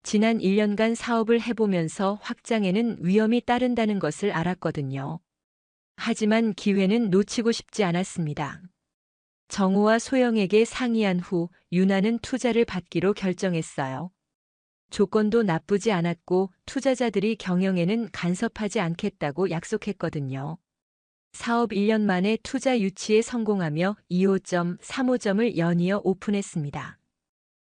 지난 1년간 사업을 해보면서 확장에는 위험이 따른다는 것을 알았거든요. 하지만 기회는 놓치고 싶지 않았습니다. 정우와 소영에게 상의한 후 유나는 투자를 받기로 결정했어요. 조건도 나쁘지 않았고 투자자들이 경영에는 간섭하지 않겠다고 약속했거든요. 사업 1년 만에 투자 유치에 성공하며 2호점, 3호점을 연이어 오픈했습니다.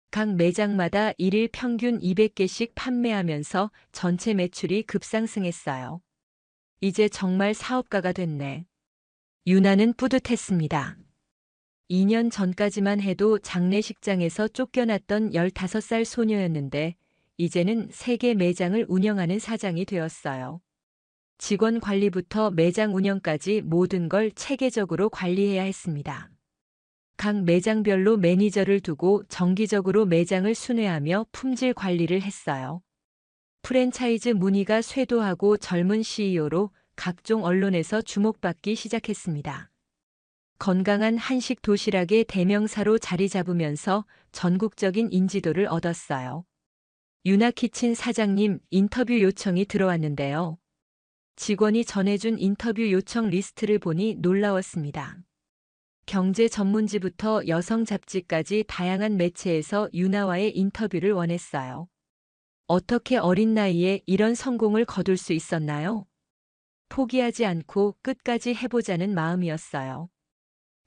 각 매장마다 1일 평균 200개씩 판매하면서 전체 매출이 급상승했어요. 이제 정말 사업가가 됐네. 유나는 뿌듯했습니다. 2년 전까지만 해도 장례식장에서 쫓겨났던 15살 소녀였는데 이제는 3개 매장을 운영하는 사장이 되었어요. 직원 관리부터 매장 운영까지 모든 걸 체계적으로 관리해야 했습니다. 각 매장별로 매니저를 두고 정기적으로 매장을 순회하며 품질 관리를 했어요. 프랜차이즈 문의가 쇄도하고 젊은 CEO로 각종 언론에서 주목받기 시작했습니다. 건강한 한식 도시락의 대명사로 자리 잡으면서 전국적인 인지도를 얻었어요. 유나키친 사장님, 인터뷰 요청이 들어왔는데요. 직원이 전해준 인터뷰 요청 리스트를 보니 놀라웠습니다. 경제 전문지부터 여성 잡지까지 다양한 매체에서 유나와의 인터뷰를 원했어요. 어떻게 어린 나이에 이런 성공을 거둘 수 있었나요? 포기하지 않고 끝까지 해보자는 마음이었어요.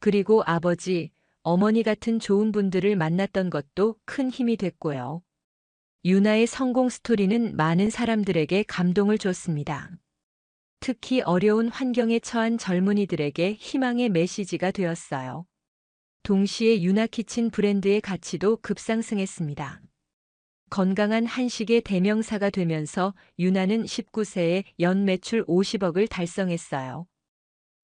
그리고 아버지, 어머니 같은 좋은 분들을 만났던 것도 큰 힘이 됐고요. 유나의 성공 스토리는 많은 사람들에게 감동을 줬습니다. 특히 어려운 환경에 처한 젊은이들에게 희망의 메시지가 되었어요. 동시에 유나키친 브랜드의 가치도 급상승했습니다. 건강한 한식의 대명사가 되면서 유나는 19세에 연 매출 50억을 달성했어요.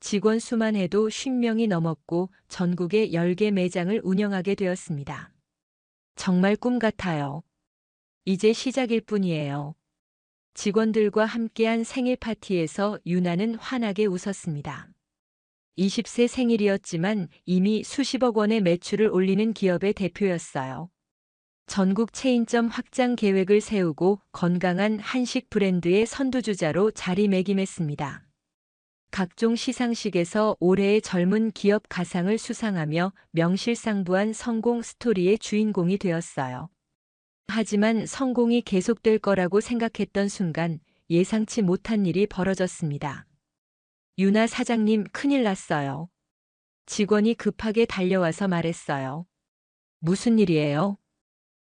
직원 수만 해도 50명이 넘었고 전국에 10개 매장을 운영하게 되었습니다. 정말 꿈 같아요. 이제 시작일 뿐이에요. 직원들과 함께한 생일 파티에서 유나는 환하게 웃었습니다. 20세 생일이었지만 이미 수십억 원의 매출을 올리는 기업의 대표였어요. 전국 체인점 확장 계획을 세우고 건강한 한식 브랜드의 선두주자로 자리매김했습니다. 각종 시상식에서 올해의 젊은 기업 가상을 수상하며 명실상부한 성공 스토리의 주인공이 되었어요. 하지만 성공이 계속될 거라고 생각했던 순간 예상치 못한 일이 벌어졌습니다. 유나 사장님, 큰일 났어요. 직원이 급하게 달려와서 말했어요. 무슨 일이에요?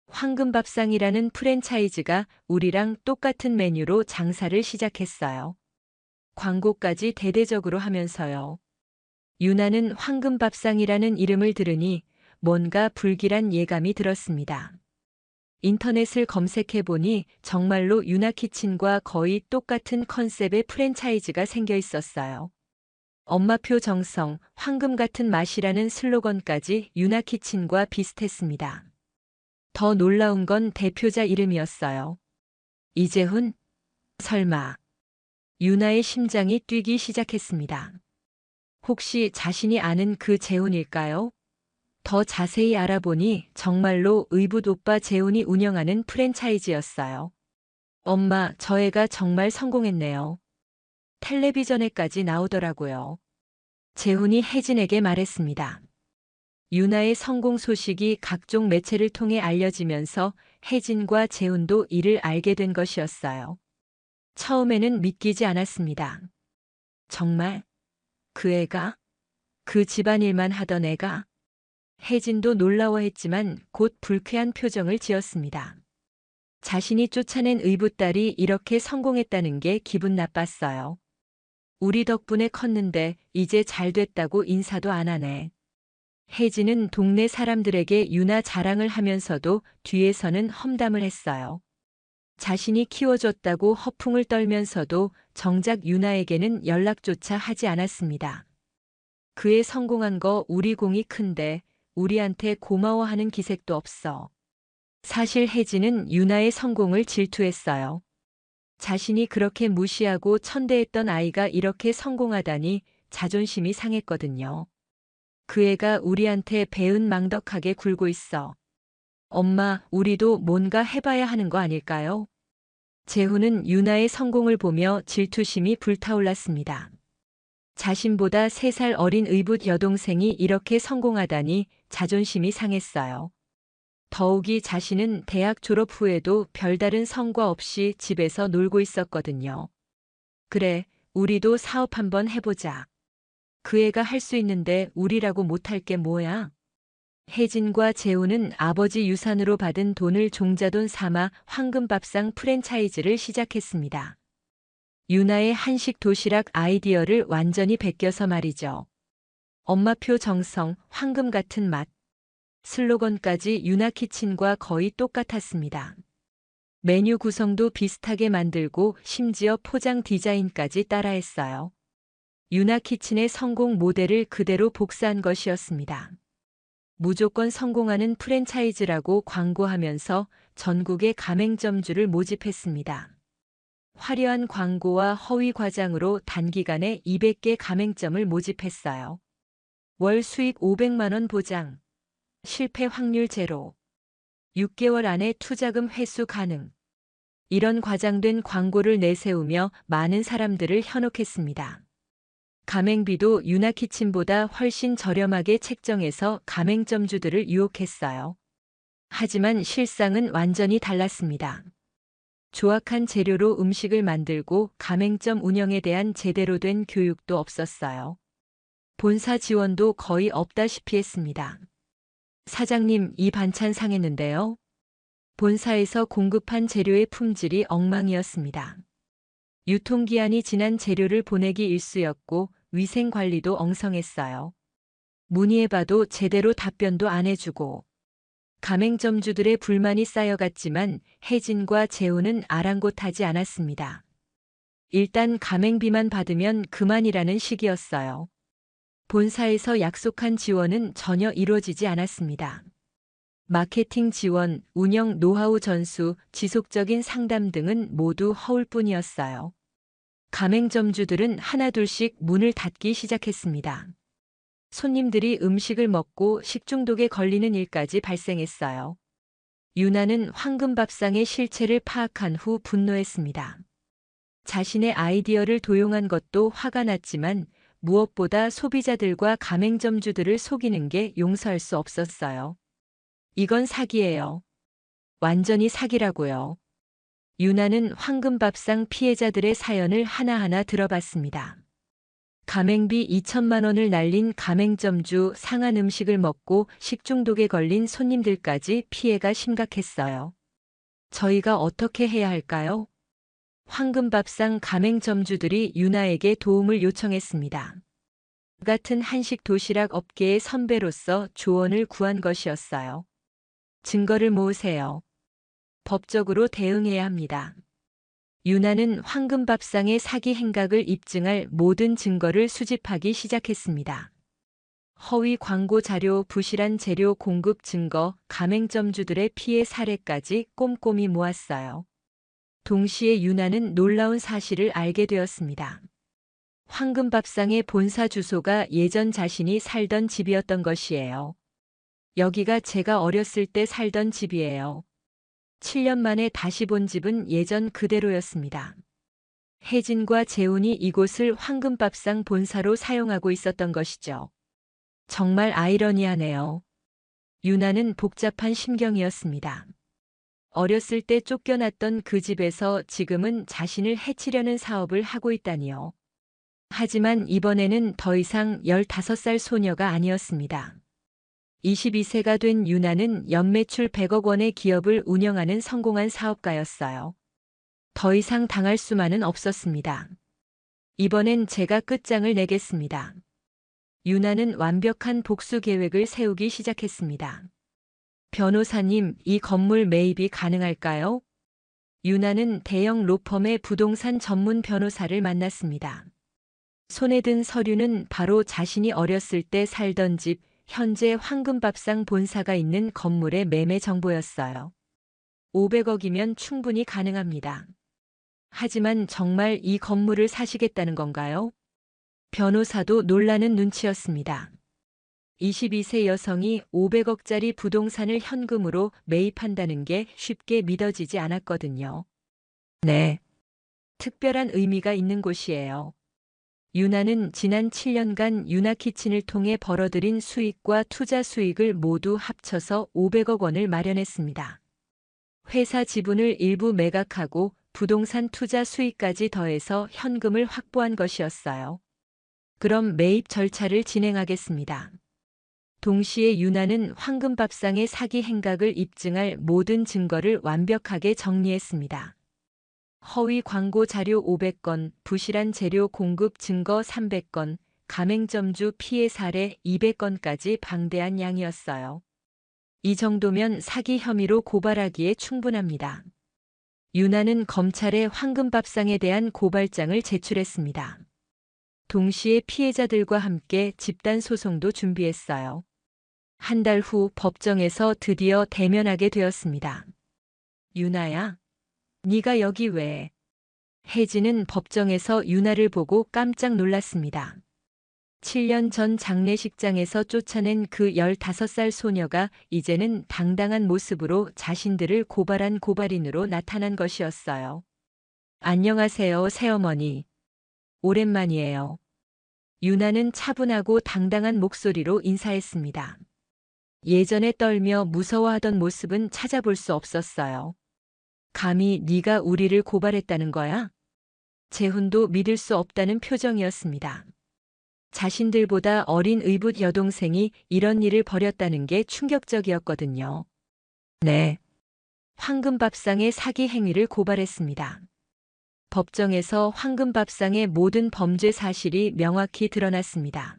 황금밥상이라는 프랜차이즈가 우리랑 똑같은 메뉴로 장사를 시작했어요. 광고까지 대대적으로 하면서요. 유나는 황금밥상이라는 이름을 들으니 뭔가 불길한 예감이 들었습니다. 인터넷을 검색해보니 정말로 유나키친과 거의 똑같은 컨셉의 프랜차이즈가 생겨 있었어요. 엄마표 정성, 황금 같은 맛이라는 슬로건까지 유나키친과 비슷했습니다. 더 놀라운 건 대표자 이름이었어요. 이재훈? 설마. 유나의 심장이 뛰기 시작했습니다. 혹시 자신이 아는 그 재훈일까요? 더 자세히 알아보니 정말로 의붓 오빠 재훈이 운영하는 프랜차이즈였어요. 엄마, 저 애가 정말 성공했네요. 텔레비전에까지 나오더라고요. 재훈이 혜진에게 말했습니다. 유나의 성공 소식이 각종 매체를 통해 알려지면서 혜진과 재훈도 이를 알게 된 것이었어요. 처음에는 믿기지 않았습니다. 정말? 그 애가? 그 집안일만 하던 애가? 혜진도 놀라워했지만 곧 불쾌한 표정을 지었습니다. 자신이 쫓아낸 의붓딸이 이렇게 성공했다는 게 기분 나빴어요. 우리 덕분에 컸는데 이제 잘 됐다고 인사도 안 하네. 혜진은 동네 사람들에게 유나 자랑을 하면서도 뒤에서는 험담을 했어요. 자신이 키워줬다고 허풍을 떨면서도 정작 유나에게는 연락조차 하지 않았습니다. 그의 성공한 거 우리 공이 큰데 우리한테 고마워하는 기색도 없어. 사실 혜진은 유나의 성공을 질투했어요. 자신이 그렇게 무시하고 천대했던 아이가 이렇게 성공하다니 자존심이 상했거든요. 그 애가 우리한테 배은 망덕하게 굴고 있어. 엄마, 우리도 뭔가 해봐야 하는 거 아닐까요? 재훈은 유나의 성공을 보며 질투심이 불타올랐습니다. 자신보다 3살 어린 의붓 여동생이 이렇게 성공하다니 자존심이 상했어요. 더욱이 자신은 대학 졸업 후에도 별다른 성과 없이 집에서 놀고 있었거든요. 그래, 우리도 사업 한번 해보자. 그 애가 할 수 있는데 우리라고 못할 게 뭐야? 혜진과 재훈은 아버지 유산으로 받은 돈을 종자돈 삼아 황금밥상 프랜차이즈를 시작했습니다. 유나의 한식 도시락 아이디어를 완전히 베껴서 말이죠. 엄마표 정성, 황금 같은 맛. 슬로건까지 유나키친과 거의 똑같았습니다. 메뉴 구성도 비슷하게 만들고 심지어 포장 디자인까지 따라했어요. 유나키친의 성공 모델을 그대로 복사한 것이었습니다. 무조건 성공하는 프랜차이즈라고 광고하면서 전국의 가맹점주를 모집했습니다. 화려한 광고와 허위 과장으로 단기간에 200개 가맹점을 모집했어요. 월 수익 500만 원 보장. 실패 확률 제로. 6개월 안에 투자금 회수 가능. 이런 과장된 광고를 내세우며 많은 사람들을 현혹했습니다. 가맹비도 유나키친보다 훨씬 저렴하게 책정해서 가맹점주들을 유혹했어요. 하지만 실상은 완전히 달랐습니다. 조악한 재료로 음식을 만들고 가맹점 운영에 대한 제대로 된 교육도 없었어요. 본사 지원도 거의 없다시피 했습니다. 사장님, 이 반찬 상했는데요. 본사에서 공급한 재료의 품질이 엉망이었습니다. 유통기한이 지난 재료를 보내기 일쑤였고 위생관리도 엉성했어요. 문의해봐도 제대로 답변도 안 해주고. 가맹점주들의 불만이 쌓여갔지만 혜진과 재훈은 아랑곳하지 않았습니다. 일단 가맹비만 받으면 그만이라는 식이었어요. 본사에서 약속한 지원은 전혀 이루어지지 않았습니다. 마케팅 지원, 운영 노하우 전수, 지속적인 상담 등은 모두 허울뿐이었어요. 가맹점주들은 하나둘씩 문을 닫기 시작했습니다. 손님들이 음식을 먹고 식중독에 걸리는 일까지 발생했어요. 유나는 황금밥상의 실체를 파악한 후 분노했습니다. 자신의 아이디어를 도용한 것도 화가 났지만 무엇보다 소비자들과 가맹점주들을 속이는 게 용서할 수 없었어요. 이건 사기예요. 완전히 사기라고요. 유나는 황금밥상 피해자들의 사연을 하나하나 들어봤습니다. 가맹비 2천만 원을 날린 가맹점주, 상한 음식을 먹고 식중독에 걸린 손님들까지 피해가 심각했어요. 저희가 어떻게 해야 할까요? 황금밥상 가맹점주들이 유나에게 도움을 요청했습니다. 같은 한식 도시락 업계의 선배로서 조언을 구한 것이었어요. 증거를 모으세요. 법적으로 대응해야 합니다. 유나는 황금밥상의 사기 행각을 입증할 모든 증거를 수집하기 시작했습니다. 허위 광고 자료, 부실한 재료 공급 증거, 가맹점주들의 피해 사례까지 꼼꼼히 모았어요. 동시에 유나는 놀라운 사실을 알게 되었습니다. 황금밥상의 본사 주소가 예전 자신이 살던 집이었던 것이에요. 여기가 제가 어렸을 때 살던 집이에요. 7년 만에 다시 본 집은 예전 그대로였습니다. 혜진과 재훈이 이곳을 황금밥상 본사로 사용하고 있었던 것이죠. 정말 아이러니하네요. 유나는 복잡한 심경이었습니다. 어렸을 때 쫓겨났던 그 집에서 지금은 자신을 해치려는 사업을 하고 있다니요. 하지만 이번에는 더 이상 15살 소녀가 아니었습니다. 22세가 된 유나는 연매출 100억 원의 기업을 운영하는 성공한 사업가였어요. 더 이상 당할 수만은 없었습니다. 이번엔 제가 끝장을 내겠습니다. 유나는 완벽한 복수 계획을 세우기 시작했습니다. 변호사님, 이 건물 매입이 가능할까요? 유나는 대형 로펌의 부동산 전문 변호사를 만났습니다. 손에 든 서류는 바로 자신이 어렸을 때 살던 집, 현재 황금밥상 본사가 있는 건물의 매매 정보였어요. 500억이면 충분히 가능합니다. 하지만 정말 이 건물을 사시겠다는 건가요? 변호사도 놀라는 눈치였습니다. 22세 여성이 500억짜리 부동산을 현금으로 매입한다는 게 쉽게 믿어지지 않았거든요. 네. 특별한 의미가 있는 곳이에요. 유나는 지난 7년간 유나키친을 통해 벌어들인 수익과 투자 수익을 모두 합쳐서 500억 원을 마련했습니다. 회사 지분을 일부 매각하고 부동산 투자 수익까지 더해서 현금을 확보한 것이었어요. 그럼 매입 절차를 진행하겠습니다. 동시에 유나는 황금밥상의 사기 행각을 입증할 모든 증거를 완벽하게 정리했습니다. 허위 광고 자료 500건, 부실한 재료 공급 증거 300건, 가맹점주 피해 사례 200건까지 방대한 양이었어요. 이 정도면 사기 혐의로 고발하기에 충분합니다. 유나는 검찰에 황금밥상에 대한 고발장을 제출했습니다. 동시에 피해자들과 함께 집단 소송도 준비했어요. 한 달 후 법정에서 드디어 대면하게 되었습니다. 유나야, 네가 여기 왜? 혜진은 법정에서 유나를 보고 깜짝 놀랐습니다. 7년 전 장례식장에서 쫓아낸 그 15살 소녀가 이제는 당당한 모습으로 자신들을 고발한 고발인으로 나타난 것이었어요. 안녕하세요, 새어머니. 오랜만이에요. 유나는 차분하고 당당한 목소리로 인사했습니다. 예전에 떨며 무서워하던 모습은 찾아볼 수 없었어요. 감히 네가 우리를 고발했다는 거야? 재훈도 믿을 수 없다는 표정이었습니다. 자신들보다 어린 의붓 여동생이 이런 일을 벌였다는 게 충격적이었거든요. 네. 황금밥상의 사기 행위를 고발했습니다. 법정에서 황금밥상의 모든 범죄 사실이 명확히 드러났습니다.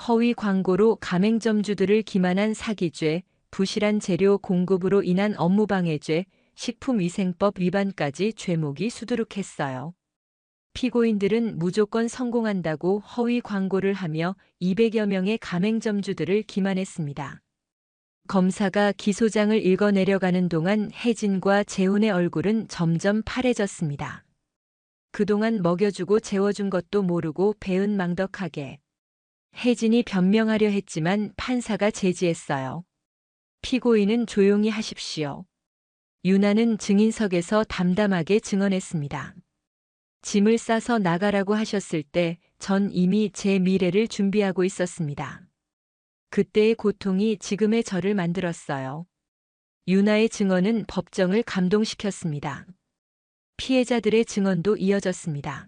허위 광고로 가맹점주들을 기만한 사기죄, 부실한 재료 공급으로 인한 업무방해죄, 식품위생법 위반까지 죄목이 수두룩했어요. 피고인들은 무조건 성공한다고 허위 광고를 하며 200여 명의 가맹점주들을 기만했습니다. 검사가 기소장을 읽어내려가는 동안 혜진과 재훈의 얼굴은 점점 파래졌습니다. 그동안 먹여주고 재워준 것도 모르고 배은망덕하게. 혜진이 변명하려 했지만 판사가 제지했어요. 피고인은 조용히 하십시오. 유나는 증인석에서 담담하게 증언했습니다. 짐을 싸서 나가라고 하셨을 때 전 이미 제 미래를 준비하고 있었습니다. 그때의 고통이 지금의 저를 만들었어요. 유나의 증언은 법정을 감동시켰습니다. 피해자들의 증언도 이어졌습니다.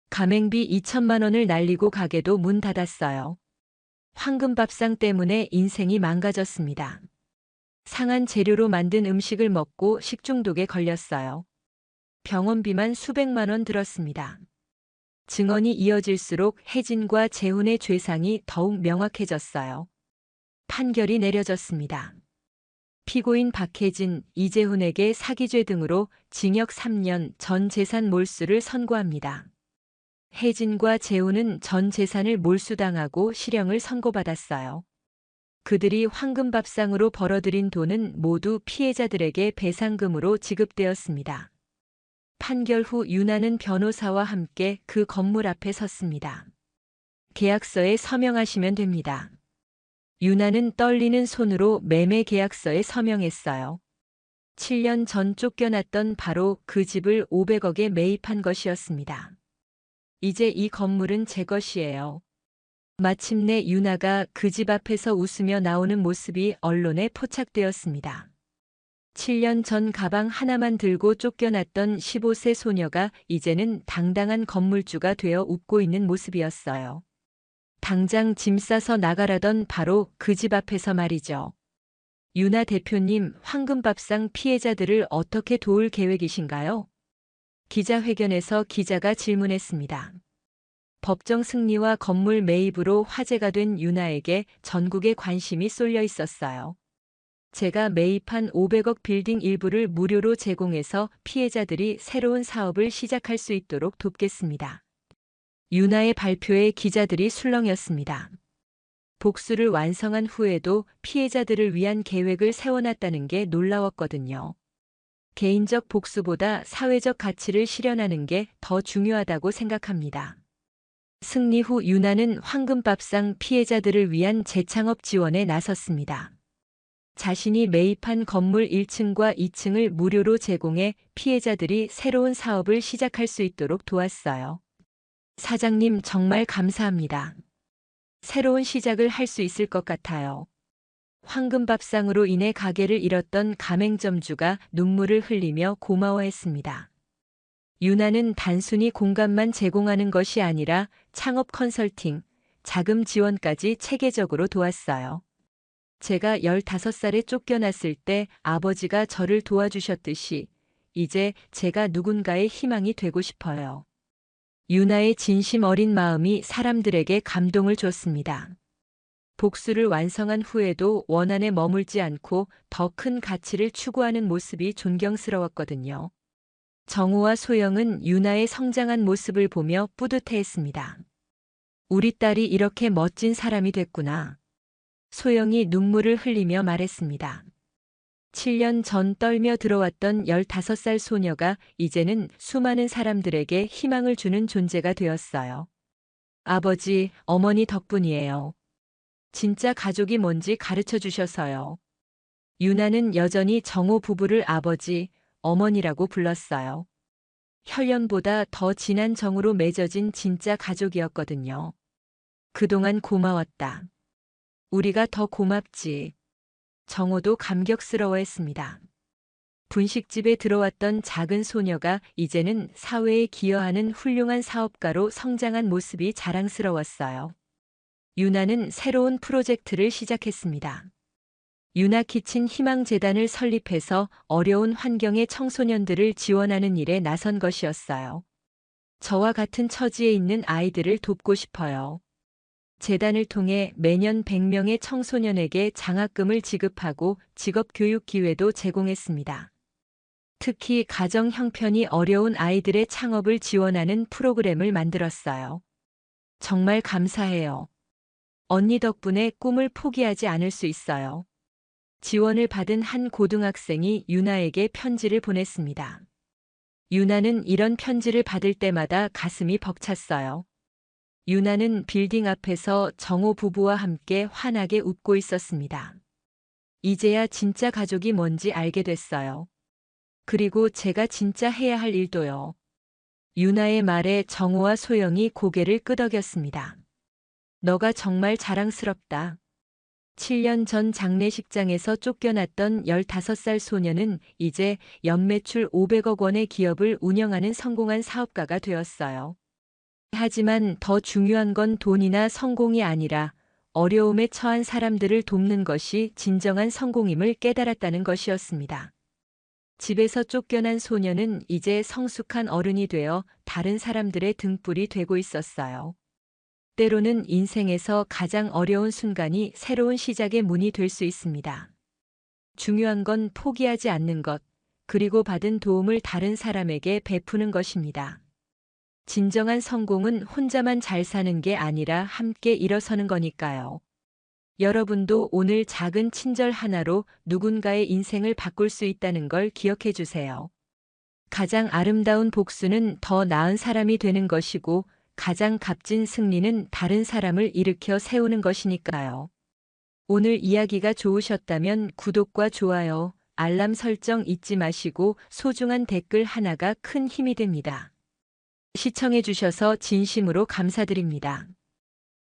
가맹비 2천만 원을 날리고 가게도 문 닫았어요. 황금밥상 때문에 인생이 망가졌습니다. 상한 재료로 만든 음식을 먹고 식중독에 걸렸어요. 병원비만 수백만 원 들었습니다. 증언이 이어질수록 혜진과 재훈의 죄상이 더욱 명확해졌어요. 판결이 내려졌습니다. 피고인 박혜진, 이재훈에게 사기죄 등으로 징역 3년, 전 재산 몰수를 선고합니다. 혜진과 재훈은 전 재산을 몰수당하고 실형을 선고받았어요. 그들이 황금밥상으로 벌어들인 돈은 모두 피해자들에게 배상금으로 지급되었습니다. 판결 후 유나는 변호사와 함께 그 건물 앞에 섰습니다. 계약서에 서명하시면 됩니다. 유나는 떨리는 손으로 매매 계약서에 서명했어요. 7년 전 쫓겨났던 바로 그 집을 500억에 매입한 것이었습니다. 이제 이 건물은 제 것이에요. 마침내 유나가 그 집 앞에서 웃으며 나오는 모습이 언론에 포착되었습니다. 7년 전 가방 하나만 들고 쫓겨났던 15세 소녀가 이제는 당당한 건물주가 되어 웃고 있는 모습이었어요. 당장 짐 싸서 나가라던 바로 그 집 앞에서 말이죠. 유나 대표님, 황금밥상 피해자들을 어떻게 도울 계획이신가요? 기자회견에서 기자가 질문했습니다. 법정 승리와 건물 매입으로 화제가 된 유나에게 전국의 관심이 쏠려 있었어요. 제가 매입한 500억 빌딩 일부를 무료로 제공해서 피해자들이 새로운 사업을 시작할 수 있도록 돕겠습니다. 유나의 발표에 기자들이 술렁였습니다. 복수를 완성한 후에도 피해자들을 위한 계획을 세워놨다는 게 놀라웠거든요. 개인적 복수보다 사회적 가치를 실현하는 게 더 중요하다고 생각합니다. 승리 후 유나는 황금밥상 피해자들을 위한 재창업 지원에 나섰습니다. 자신이 매입한 건물 1층과 2층을 무료로 제공해 피해자들이 새로운 사업을 시작할 수 있도록 도왔어요. 사장님, 정말 감사합니다. 새로운 시작을 할 수 있을 것 같아요. 황금밥상으로 인해 가게를 잃었던 가맹점주가 눈물을 흘리며 고마워했습니다. 유나는 단순히 공간만 제공하는 것이 아니라 창업 컨설팅, 자금 지원까지 체계적으로 도왔어요. 제가 15살에 쫓겨났을 때 아버지가 저를 도와주셨듯이 이제 제가 누군가의 희망이 되고 싶어요. 유나의 진심 어린 마음이 사람들에게 감동을 줬습니다. 복수를 완성한 후에도 원한에 머물지 않고 더 큰 가치를 추구하는 모습이 존경스러웠거든요. 정우와 소영은 유나의 성장한 모습을 보며 뿌듯해했습니다. 우리 딸이 이렇게 멋진 사람이 됐구나. 소영이 눈물을 흘리며 말했습니다. 7년 전 떨며 들어왔던 15살 소녀가 이제는 수많은 사람들에게 희망을 주는 존재가 되었어요. 아버지, 어머니 덕분이에요. 진짜 가족이 뭔지 가르쳐 주셔서요. 유나는 여전히 정호 부부를 아버지, 어머니라고 불렀어요. 혈연보다 더 진한 정으로 맺어진 진짜 가족이었거든요. 그동안 고마웠다. 우리가 더 고맙지. 정호도 감격스러워했습니다. 분식집에 들어왔던 작은 소녀가 이제는 사회에 기여하는 훌륭한 사업가로 성장한 모습이 자랑스러웠어요. 유나는 새로운 프로젝트를 시작했습니다. 유나키친 희망재단을 설립해서 어려운 환경의 청소년들을 지원하는 일에 나선 것이었어요. 저와 같은 처지에 있는 아이들을 돕고 싶어요. 재단을 통해 매년 100명의 청소년에게 장학금을 지급하고 직업교육 기회도 제공했습니다. 특히 가정 형편이 어려운 아이들의 창업을 지원하는 프로그램을 만들었어요. 정말 감사해요. 언니 덕분에 꿈을 포기하지 않을 수 있어요. 지원을 받은 한 고등학생이 유나에게 편지를 보냈습니다. 유나는 이런 편지를 받을 때마다 가슴이 벅찼어요. 유나는 빌딩 앞에서 정호 부부와 함께 환하게 웃고 있었습니다. 이제야 진짜 가족이 뭔지 알게 됐어요. 그리고 제가 진짜 해야 할 일도요. 유나의 말에 정우와 소영이 고개를 끄덕였습니다. 너가 정말 자랑스럽다. 7년 전 장례식장에서 쫓겨났던 15살 소녀는 이제 연매출 500억 원의 기업을 운영하는 성공한 사업가가 되었어요. 하지만 더 중요한 건 돈이나 성공이 아니라 어려움에 처한 사람들을 돕는 것이 진정한 성공임을 깨달았다는 것이었습니다. 집에서 쫓겨난 소녀는 이제 성숙한 어른이 되어 다른 사람들의 등불이 되고 있었어요. 때로는 인생에서 가장 어려운 순간이 새로운 시작의 문이 될 수 있습니다. 중요한 건 포기하지 않는 것, 그리고 받은 도움을 다른 사람에게 베푸는 것입니다. 진정한 성공은 혼자만 잘 사는 게 아니라 함께 일어서는 거니까요. 여러분도 오늘 작은 친절 하나로 누군가의 인생을 바꿀 수 있다는 걸 기억해 주세요. 가장 아름다운 복수는 더 나은 사람이 되는 것이고, 가장 값진 승리는 다른 사람을 일으켜 세우는 것이니까요. 오늘 이야기가 좋으셨다면 구독과 좋아요, 알람 설정 잊지 마시고 소중한 댓글 하나가 큰 힘이 됩니다. 시청해 주셔서 진심으로 감사드립니다.